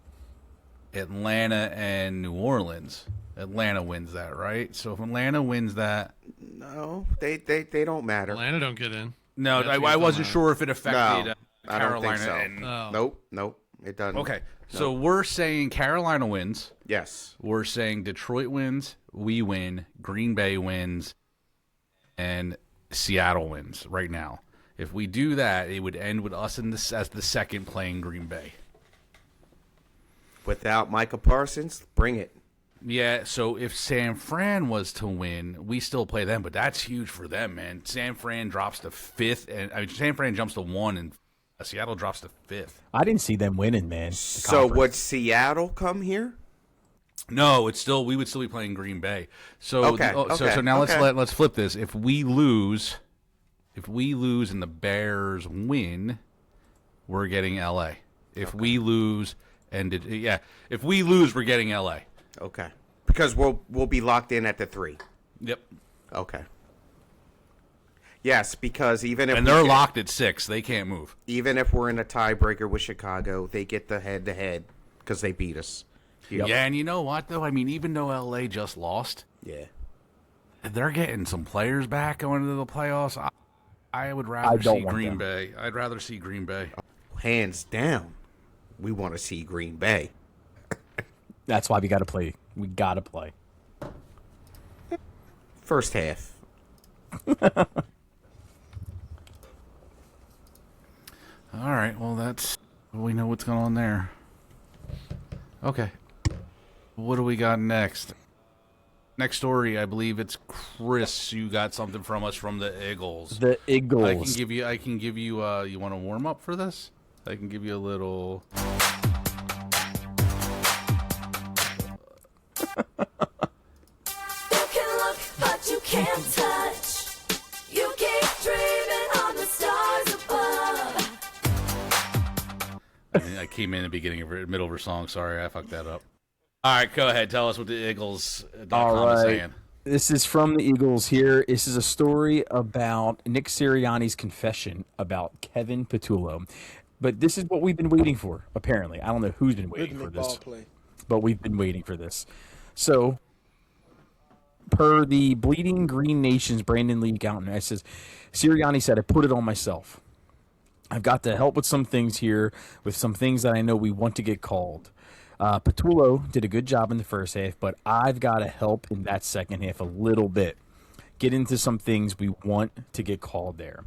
Atlanta and New Orleans. Atlanta wins that, right? So if Atlanta wins that, No, they don't matter. Atlanta don't get in. no, That's I what wasn't I'm- sure if it affected No, I Carolina. don't think so. And, Oh. Nope, it doesn't. okay, so we're saying Carolina wins. Yes. We're saying Detroit wins, we win, Green Bay wins, and Seattle wins right now. If we do that, it would end with us as the second playing Green Bay. Without Micah Parsons, bring it. Yeah, so if San Fran was to win, we still play them, but that's huge for them, man. San Fran drops to 5th, and San Fran jumps to 1, and Seattle drops to 5th. I didn't see them winning, man. the So conference. would Seattle come here? No, we would still be playing Green Bay. So Okay, so now okay. let's flip this. If we lose and the Bears win, we're getting LA. If we lose if we lose, we're getting LA. Okay. Because we'll be locked in at the 3. Yep. Okay. Yes, because even if And they're locked at 6. They can't move. even if we're in a tiebreaker with Chicago, they get the head-to-head because they beat us. Yeah, and you know what though? I mean, even though LA just lost, Yeah. they're getting some players back going into the playoffs. I would I rather don't see want Green them. Bay. I'd rather see Green Bay. Hands down, we want to see Green Bay. That's why we got to play. We got to play. First half. All right. Well, we know what's going on there. Okay. What do we got next? Next story, I believe it's Chris. You got something from us from the Eagles. The Eagles. I can give you. You want to warm up for this? I can give you a little. You can look, but you can't touch. You keep dreaming on the stars above. I came in the beginning of her, middle of her song. Sorry, I fucked that up. All right, go ahead. Tell us what the Eagles.com All is right. saying. This is from the Eagles here. This is a story about Nick Sirianni's confession about Kevin Patullo. But this is what we've been waiting for, apparently. I don't know who's been waiting for Rhythmic ball this, play. but we've been waiting for this. So, per the Bleeding Green Nation's Brandon Lee accountant, it says, Sirianni said, I put it on myself. I've got to help with some things here, with some things that I know we want to get called. Patullo did a good job in the first half, but I've got to help in that second half a little bit. Get into some things we want to get called there.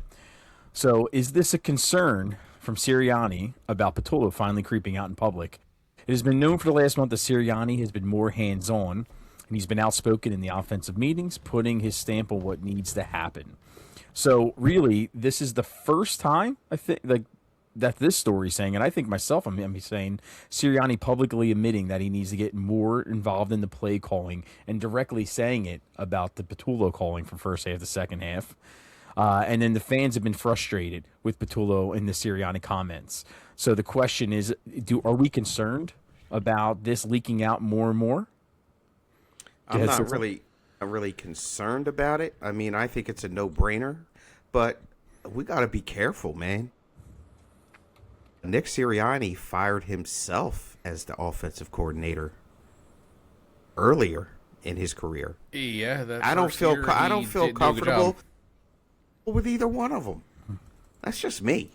So is this a concern from Sirianni about Patullo finally creeping out in public? It has been known for the last month that Sirianni has been more hands-on, and he's been outspoken in the offensive meetings, putting his stamp on what needs to happen. So really, this is the first time I think that this story is saying, and I think myself, I'm saying Sirianni publicly admitting that he needs to get more involved in the play calling and directly saying it about the Patullo calling from first half to second half. And then the fans have been frustrated with Patullo in the Sirianni comments. So the question is, are we concerned about this leaking out more and more? I'm ahead, not Sizzle. really concerned about it. I mean, I think it's a no-brainer, but we got to be careful, man. Nick Sirianni fired himself as the offensive coordinator earlier in his career. Yeah, that I don't first feel year, I don't he feel did do a good comfortable job. with either one of them. That's just me.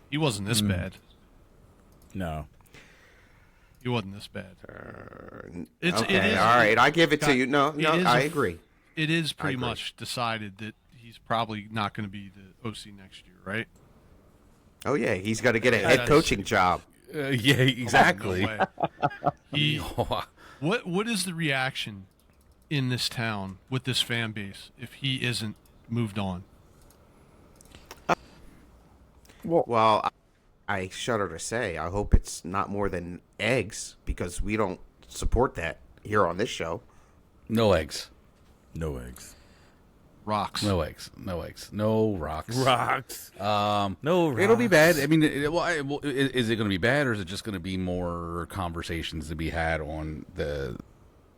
He wasn't this bad. No. He wasn't this bad. Okay, all right, I give it to you. No, it is I a- agree. It is pretty agree. much decided that he's probably not going to be the OC next year, right? Oh yeah, he's got to get a Yeah, head that's- coaching job. Yeah, exactly. No way. He, what is the reaction in this town with this fan base if he isn't moved on? Well, I shudder to say, I hope it's not more than eggs because we don't support that here on this show. No eggs. No eggs. Rocks. No eggs. No eggs. No rocks. Rocks. No rocks. It'll be bad. I mean, is it going to be bad, or is it just going to be more conversations to be had on the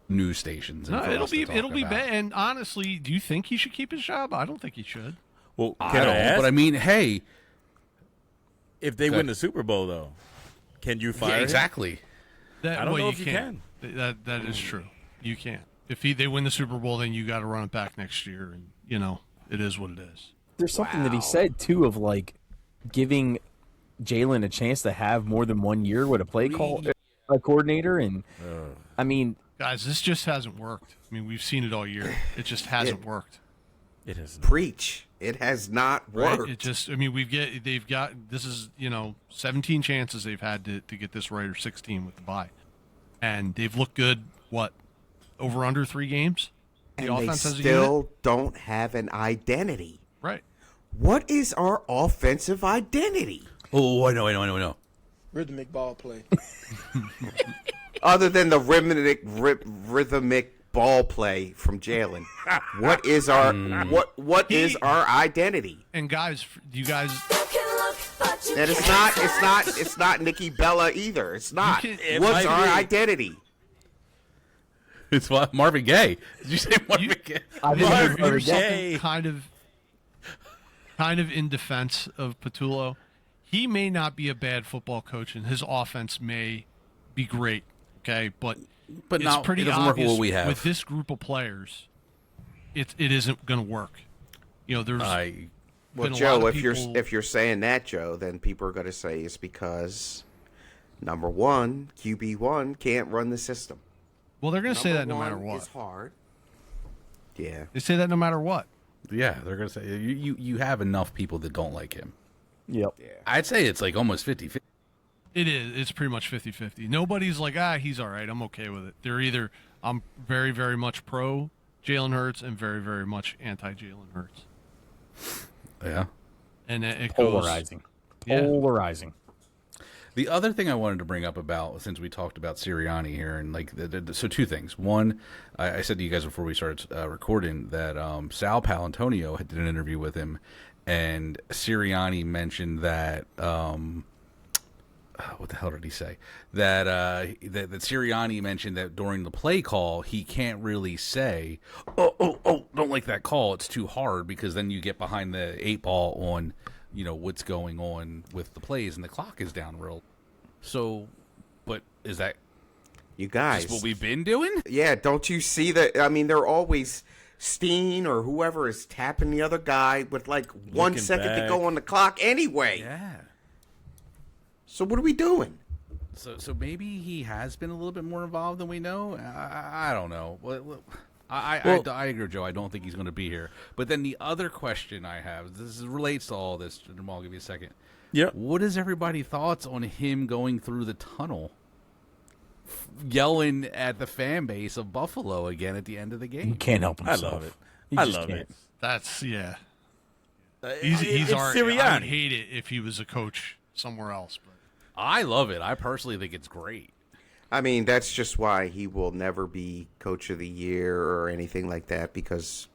news stations? And No, for it'll us to be talk it'll be about? bad. And honestly, do you think he should keep his job? I don't think he should. Well, I can I don't. ask? But I mean, hey, If they Good. win the Super Bowl, though, can you fire him? exactly. That, I don't well, know if you can. That is true. You can't. If they win the Super Bowl, then you got to run it back next year, and it is what it is. There's something that he said too of like giving Jalen a chance to have more than 1 year with a coordinator, and I mean, Guys, this just hasn't worked. I mean, we've seen it all year. It just hasn't worked. It is. Preach. It has not worked. It just, I mean, they've got, this is, 17 chances they've had to get this right, or 16 with the bye. And they've looked good, over under 3 games? And they still don't have an identity. Right. What is our offensive identity? Oh, I know. Rhythmic ball play. Other than the rhythmic ball play from Jalen, what is our what is our identity? And guys, you guys, You can look, but you And can't it's not Nikki Bella either. It's not. It What's might our be. identity? It's what Marvin Gaye. Did you say Marvin Gaye? I think Marvin he's already got- Gaye. kind of in defense of Patullo, he may not be a bad football coach, and his offense may be great. Okay, but it's now pretty it doesn't work with obvious what we have. with this group of players. It isn't going to work. There's Well, been a lot Joe, of if you're saying that, Joe, then people are going to say it's because number one, QB1 can't run the system. well, they're going to say that no Number matter one what. is hard. Yeah. They say that no matter what. Yeah, they're gonna say you have enough people that don't like him. Yep. I'd say it's like almost 50-50. It is. It's pretty much 50-50. Nobody's like, he's all right. I'm okay with it. They're either I'm very, very much pro Jalen Hurts and very, very much anti Jalen Hurts. Yeah. And it Polarizing. Yeah. Polarizing. The other thing I wanted to bring up about, since we talked about Sirianni here, and like, so 2 things. One, I said to you guys before we started recording that Sal Palantonio did an interview with him, and Sirianni mentioned that what the hell did he say? That that Sirianni mentioned that during the play call he can't really say, oh, don't like that call. It's too hard, because then you get behind the 8 ball on what's going on with the plays, and the clock is down real. So, but is that You guys. just what we've been doing? Yeah, don't you see that? I mean, they're always Steen or whoever is tapping the other guy with like 1 Looking second to back. go on the clock anyway. Yeah. So what are we doing? So maybe he has been a little bit more involved than we know. I don't know. I agree, Joe. I don't think he's going to be here. But then the other question I have, this relates to all this. Jamal, I'll give you a second. Yep. What is everybody's thoughts on him going through the tunnel, yelling at the fan base of Buffalo again at the end of the He game? can't help I himself. love it. He I just love can't. it. That's He's It's already. I would Sirianni. hate it if he was a coach somewhere else. But I love it. I personally think it's great. I mean, that's just why he will never be coach of the year or anything like that, because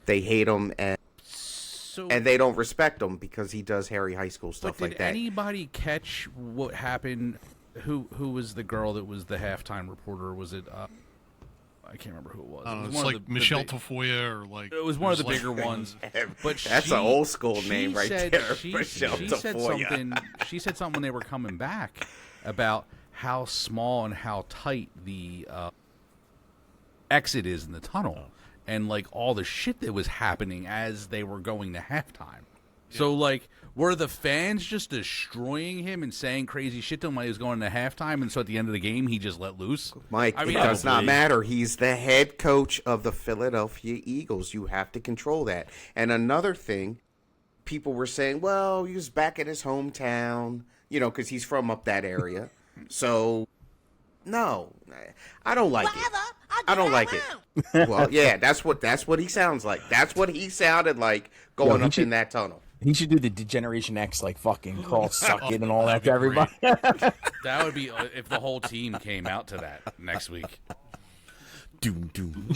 they hate him and So, they don't respect him because he does Harry High School stuff but like did that. anybody catch what happened? Who was the girl that was the halftime reporter? Was it? I can't remember who it was. I don't know. It was It's one like of the Michelle big- Tafoya or like. It was one of the like- bigger ones. But That's an old school she name right said, there, She, Michelle she said Tafoya. something. She said something when they were coming back about how small and how tight the exit is in the tunnel, and like all the shit that was happening as they were going to halftime. So like, were the fans just destroying him and saying crazy shit to him while he was going to halftime, and so at the end of the game he just let loose? Mike, I mean, it does not probably. matter. He's the head coach of the Philadelphia Eagles. You have to control that. And another thing, people were saying, well, he was back in his hometown, because he's from up that area. So, no, I don't like it. I don't like it. Well, yeah, that's what he sounds like. That's what he sounded like going he up should- in that tunnel. He should do the Degeneration X, like fucking call, suck it, and all that to That'd be everybody. That would be if the whole team came out to that next week. Doom, doom.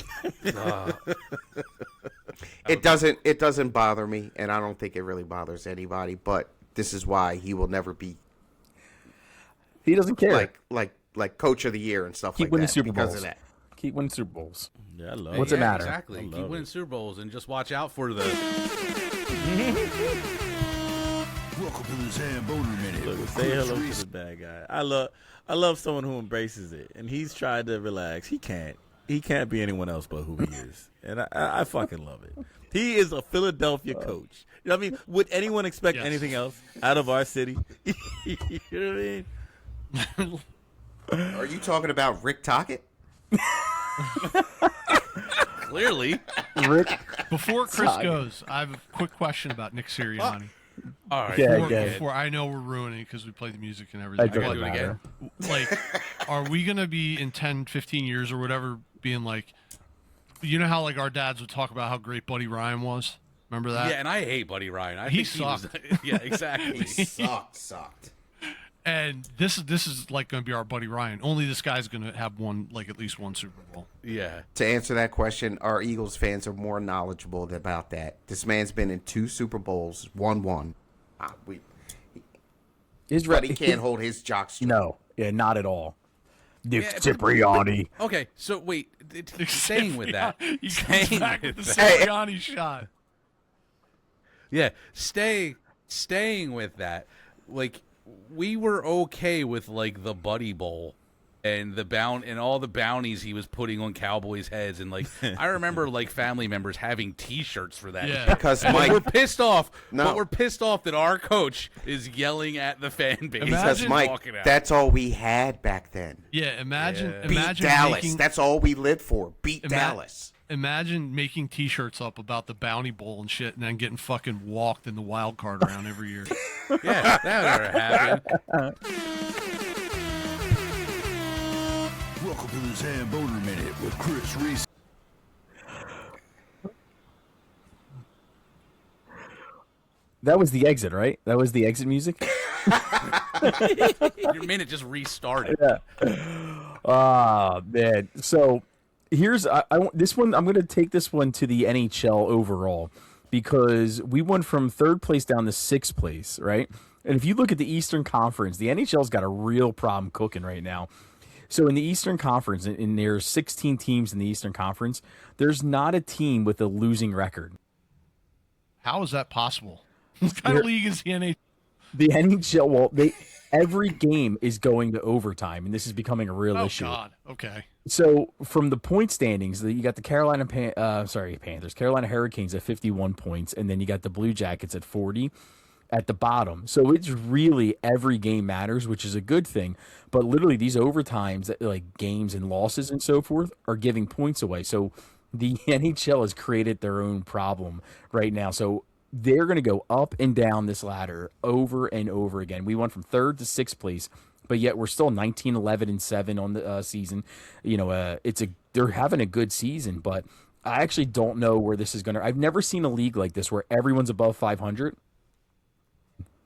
It doesn't bother me, and I don't think it really bothers anybody. But this is why he will never be He doesn't care. like coach of the year and stuff Keep like winning that Super because Bowls. of that. Keep winning Super Bowls. Yeah, I love What's it. it matter? Exactly. I Keep love winning it. Super Bowls and just watch out for the Welcome to the Zamboni Minute. Look, say hello to the bad guy. I love someone who embraces it, and he's trying to relax. He can't be anyone else but who he is, and I fucking love it. He is a Philadelphia coach. You know what I mean? Would anyone expect anything else out of our city? You know what I mean? Are you talking about Rick Tocchet? Clearly. Rick, Before Chris goes, I have a quick question about Nick Sirianni. All right. Before I know we're ruining it because we play the music and everything. I gotta do it again. Like, are we going to be in 10, 15 years or whatever being like, you know how like our dads would talk about how great Buddy Ryan was? Remember that? Yeah, and I hate Buddy Ryan. He think was- sucked. yeah, exactly. He sucked. And this is like going to be our Buddy Ryan. Only this guy's going to have at least one Super Bowl. Yeah. To answer that question, our Eagles fans are more knowledgeable about that. This man's been in 2 Super Bowls, won one. But he can't hold his jock straight. No, yeah, not at all. Nick Yeah, Cipriani. Okay, so wait, staying with that. He comes Staying back with with the that. Sirianni shot. Yeah, staying with that. Like, we were okay with like the Buddy Bowl and and all the bounties he was putting on Cowboys' heads, and like I remember like family members having T-shirts for that. Yeah. Because But Mike, we're pissed off. No. But we're pissed off that our coach is yelling at the fan base. because Imagine- Mike, walking out. that's all we had back then. Yeah, imagine Beat Dallas. making, That's all we lived for. Beat Dallas. Imagine making T-shirts up about the Bounty Bowl and shit, and then getting fucking walked in the wild card round every year. Yeah, that never happened. Welcome to the Zamboni Minute with Chris Risi. That was the exit, right? That was the exit music. Your minute just restarted. Ah, man. So here's I want this one. I'm going to take this one to the NHL overall because we went from 3rd place down to 6th place, right? And if you look at the Eastern Conference, the NHL's got a real problem cooking right now. So in the Eastern Conference, and there's 16 teams in the Eastern Conference, there's not a team with a losing record. How is that possible? What kind of league is the NHL? The NHL, well, every game is going to overtime, and this is becoming a real issue. Oh God. Okay. So from the point standings, you got the Carolina Panthers, Carolina Hurricanes at 51 points, and then you got the Blue Jackets at 40 at the bottom. So it's really every game matters, which is a good thing. But literally these overtimes, like games and losses and so forth, are giving points away. So the NHL has created their own problem right now. So they're going to go up and down this ladder over and over again. We went from 3rd to 6th place, but yet we're still 19, 11, and 7 on the season. You know, they're having a good season, but I actually don't know where this is going to. I've never seen a league like this where everyone's above 500.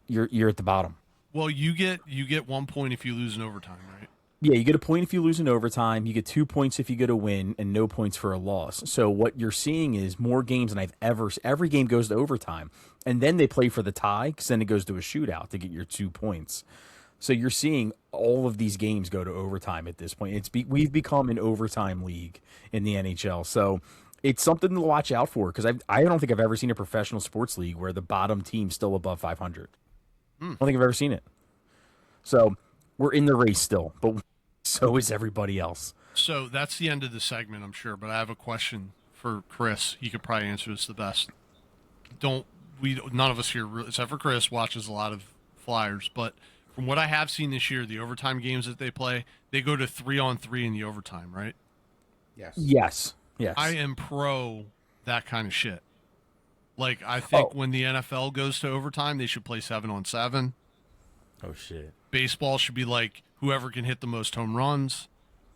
You're at the bottom. Well, you get 1 point if you lose in overtime, right? Yeah, you get a point if you lose in overtime. You get 2 points if you get a win, and no points for a loss. So what you're seeing is more games than every game goes to overtime, and then they play for the tie because then it goes to a shootout to get your 2 points. So you're seeing all of these games go to overtime at this point. We've become an overtime league in the NHL. So it's something to watch out for because I don't think I've ever seen a professional sports league where the bottom team's still above 500. I don't think I've ever seen it. So we're in the race still, but so is everybody else. So that's the end of the segment, I'm sure. But I have a question for Chris. He could probably answer this the best. None of us here, except for Chris, watches a lot of Flyers. But from what I have seen this year, the overtime games that they play, they go to 3-on-3 in the overtime, right? Yes. Yes. I am pro that kind of shit. Like, I think when the NFL goes to overtime, they should play 7-on-7. Oh shit. Baseball should be like whoever can hit the most home runs.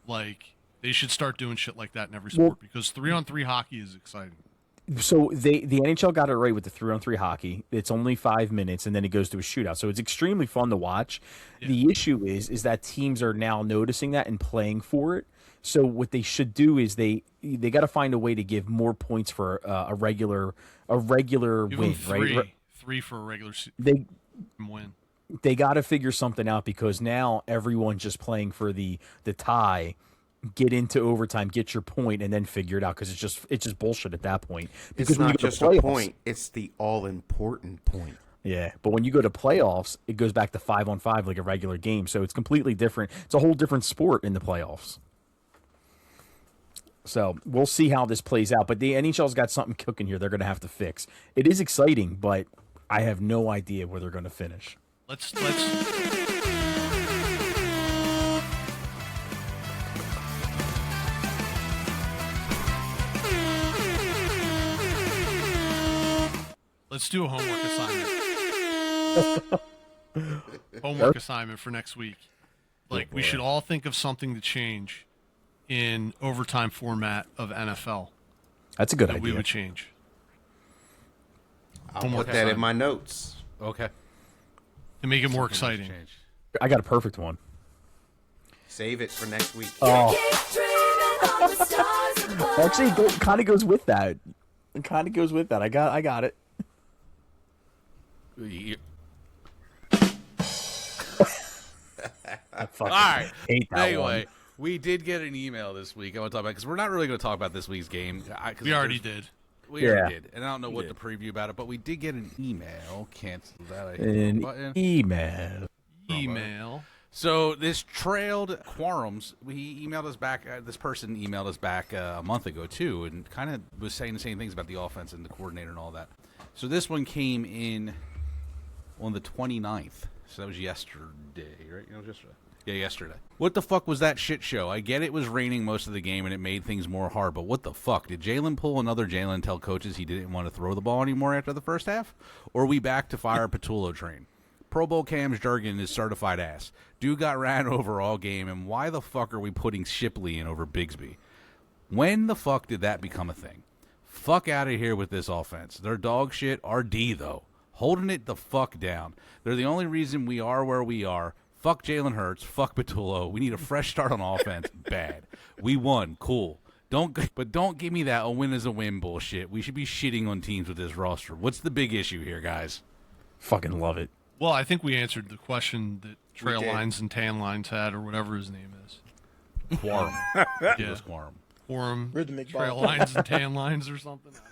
Like, they should start doing shit like that in every sport because 3-on-3 hockey is exciting. So the NHL got it right with the 3-on-3 hockey. It's only 5 minutes, and then it goes to a shootout. So it's extremely fun to watch. Yeah. The issue is that teams are now noticing that and playing for it. So what they should do is they got to find a way to give more points for a regular Give win, them right? 3 for a regular win. They got to figure something out because now everyone's just playing for the tie. Get into overtime, get your point, and then figure it out because it's just bullshit at that point. Because It's when you not go to just a playoffs- point; it's the all-important point. Yeah, but when you go to playoffs, it goes back to 5-on-5 like a regular game. So it's completely different. It's a whole different sport in the playoffs. So we'll see how this plays out. But the NHL's got something cooking here they're going to have to fix. It is exciting, but I have no idea where they're going to finish. Let's do a homework assignment for next week. Like, we should all think of something to change in overtime format of NFL. That's a good that idea. we would change. I'll put that in my notes. Okay. To make it more exciting. I got a perfect one. Save it for next week. Oh, Keep dreaming on the stars above. actually, it kind of goes with that. It kind of goes with that. I got it. I fucking All right. hate that Anyway, one. we did get an email this week. I want to talk about because we're not really going to talk about this week's game. We already did. We already did, and I don't know what to preview about it, but we did get an email. Cancel that. I hit the wrong button. Email. So this trailed Quarums. He emailed us back. This person emailed us back a month ago too, and kind of was saying the same things about the offense and the coordinator and all that. So this one came in on the 29th. So that was yesterday, right? It was yesterday. Yeah, yesterday. What the fuck was that shit show? I get it was raining most of the game and it made things more hard, but what the fuck? Did Jalen pull another Jalen and tell coaches he didn't want to throw the ball anymore after the first half? Or are we back to fire Patullo train? Pro Bowl Cam's jargon is certified ass. Dude got ran over all game, and why the fuck are we putting Shipley in over Bigsby? When the fuck did that become a thing? Fuck out of here with this offense. They're dog shit. RD, though. Holding it the fuck down. They're the only reason we are where we are. Fuck Jalen Hurts. Fuck Patullo. We need a fresh start on offense. Bad. We won. Cool. But don't give me that a win is a win bullshit. We should be shitting on teams with this roster. What's the big issue here, guys? Fucking love it. Well, I think we answered the question that Trail Lines and Tan Lines had, or whatever his name is. Quorum. Yeah. It was Quorum. Quorum. Rhythmic Trail ball. Lines and Tan Lines or something. I don't know.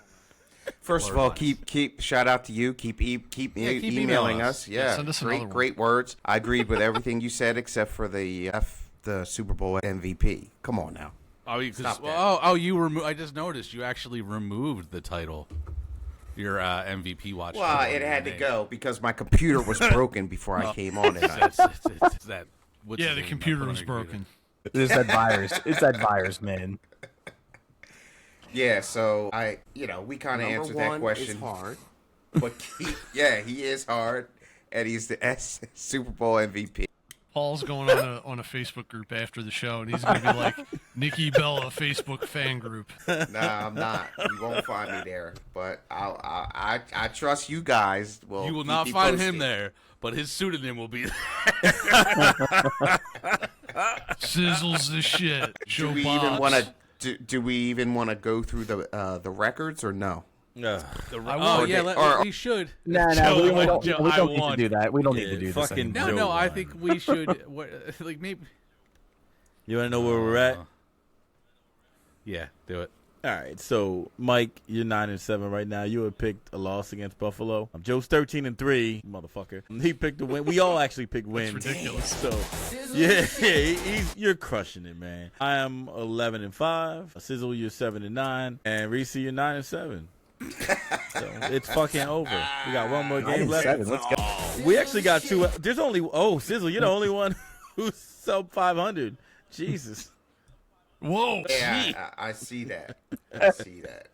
First of all, keep shout out to you. Keep emailing us. Yeah, send us another one. great words. I agreed with everything you said except for the Super Bowl MVP. Come on now. Oh, Stop that. I just noticed you actually removed the title. Your MVP watch. Well, it had to go because my computer was broken before I came on it. Yeah, the computer was broken. It's that virus. It's that virus, man. Yeah, so we kind of answered that question. Hard, but he is hard, and he's the Super Bowl MVP. Paul's going on a Facebook group after the show, and he's going to be like, Nikki Bella Facebook fan group. Nah, I'm not. You won't find me there, but I trust you guys. You will not find him there, but his pseudonym will be there. Sizzle's the shit. Do we even want to? Do we even want to go through the records or no? We should. No, we don't need to do that. We don't need to do this anymore. No, I think we should. Maybe. You want to know where we're at? Yeah, do it. All right, so Mike, you're 9-7 right now. You had picked a loss against Buffalo. Joe's 13-3, motherfucker. He picked a win. We all actually picked wins. That's ridiculous. So, yeah, you're crushing it, man. I am 11-5. Sizzle, you're 7-9, and Risi, you're 9-7. So it's fucking over. We got one more game left. 9-7, let's go. We actually got two. There's only Sizzle, you're the only one who's sub 500. Jesus. Whoa. Yeah, I see that. I see that.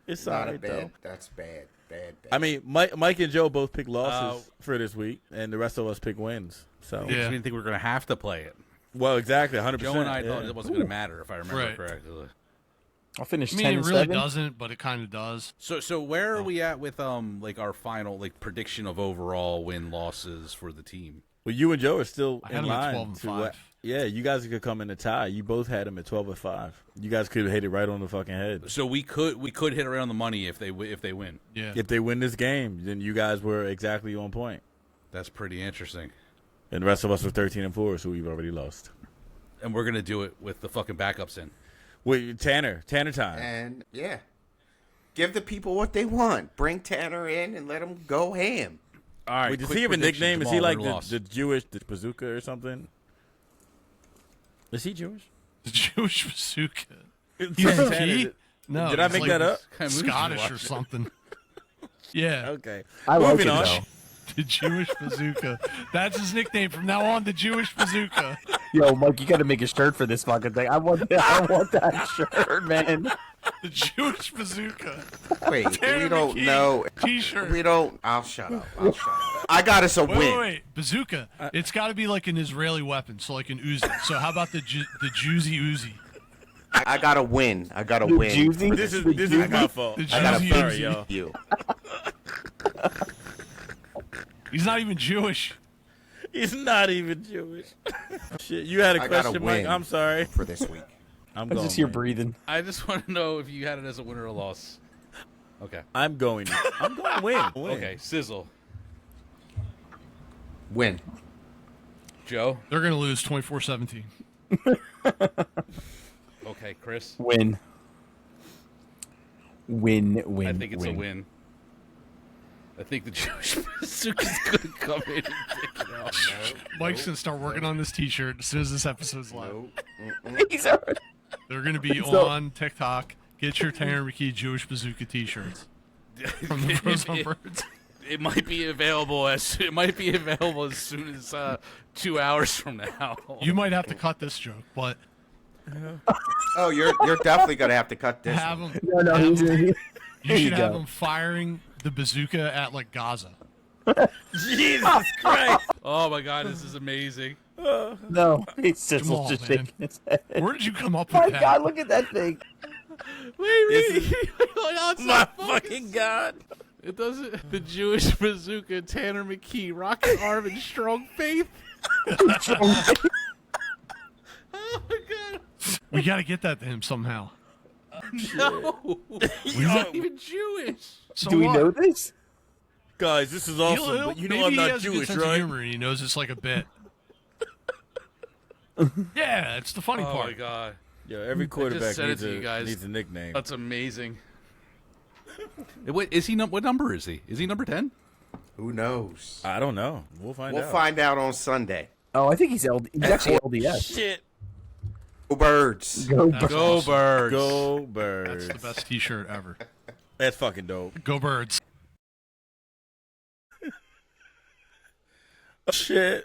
It's Not all a right, bad. though. That's bad. Bad. I mean, Mike and Joe both pick losses for this week, and the rest of us pick wins. So, We didn't think we were going to have to play it. well, exactly, 100%. Joe and I thought it wasn't going to matter, if I remember Right. correctly. I'll finish I 10 mean, it and really 7. doesn't, but it kind of does. So where are we at with our final prediction of overall win losses for the team? Well, you and Joe are still I had in them at line. 12-5. Yeah, you guys could come in a tie. You both had them at 12-5. You guys could have hit it right on the fucking head. So we could hit around the money if they win. Yeah. If they win this game, then you guys were exactly on point. That's pretty interesting. And the rest of us were 13-4, so we've already lost. And we're gonna do it with the fucking backups in. Wait, Tanner time. And give the people what they want. Bring Tanner in and let him go ham. All right. Wait, does quick he have a prediction, nickname? Is Jamal, he like win or loss? the Jewish the bazooka or something? Is he Jewish? The Jewish bazooka. It's He's Montana. he? No, Did I he's make like that up? Kind of movie did you Scottish watch? or something. Yeah, Okay. I like Moving it on. though. the Jewish bazooka. That's his nickname from now on. The Jewish bazooka. Yo, Mike, you got to make a shirt for this fucking thing. I want that shirt, man. The Jewish bazooka. Wait, Tanner we don't McKee know. T-shirt. We don't. I'll shut up. I got us a Wait, win. wait, wait. Bazooka. It's got to be like an Israeli weapon, so like an Uzi. So how about the Juicy Uzi? I got a win. I got a The win. Juicy? This is The my fault. The I got a Juicy sorry, Uzi. you. He's not even Jewish. He's not even Jewish. Shit, you had a I got a question, Mike. win. I'm sorry. For this week. I'm I going. just hear Mike. breathing. I just want to know if you had it as a win or a loss. Okay. I'm going win. Okay. Sizzle. Win. Joe. They're gonna lose 24-17. Okay. Chris. Win. Win. I think it's a win. I think the Jewish bazooka's going to come in and pick it up. Mike's gonna start working on this T-shirt as soon as this episode's live. He's already- They're gonna be So- on TikTok. Get your Tanner McKee Jewish bazooka T-shirts from the Frozen Birds. It might be available as soon as 2 hours from now. You might have to cut this joke, but Oh, you're definitely gonna have to cut this. have one. them. No, he's You There you should have go. them firing the bazooka at like Gaza. Jesus Christ. Oh my God, this is amazing. no. It's just, Jamal, just man. shaking his head. Where did you come up My with that? God, look at that thing. Wait. My fucking God. It doesn't. The Jewish bazooka, Tanner McKee, rocket arm, and strong faith. Oh my God. We got to get that to him somehow. No, he's not even Jewish. So Do we what? know this? Guys, this is awesome, but you know maybe I'm he not has a good Jewish, sense of right? humor and he knows it's like a bit. Yeah, it's the funny Oh part. my God, Yo, every quarterback said it needs to you guys. needs a nickname. that's amazing. Wait, is he? What number is he? Is he number 10? Who knows? I don't know. We'll find We'll out. find out on Sunday. Oh, I think he's actually LDS. Shit. Go Birds. Go That's Go awesome. Birds! Go Birds. That's the best T-shirt ever. That's fucking dope. Go Birds. Shit.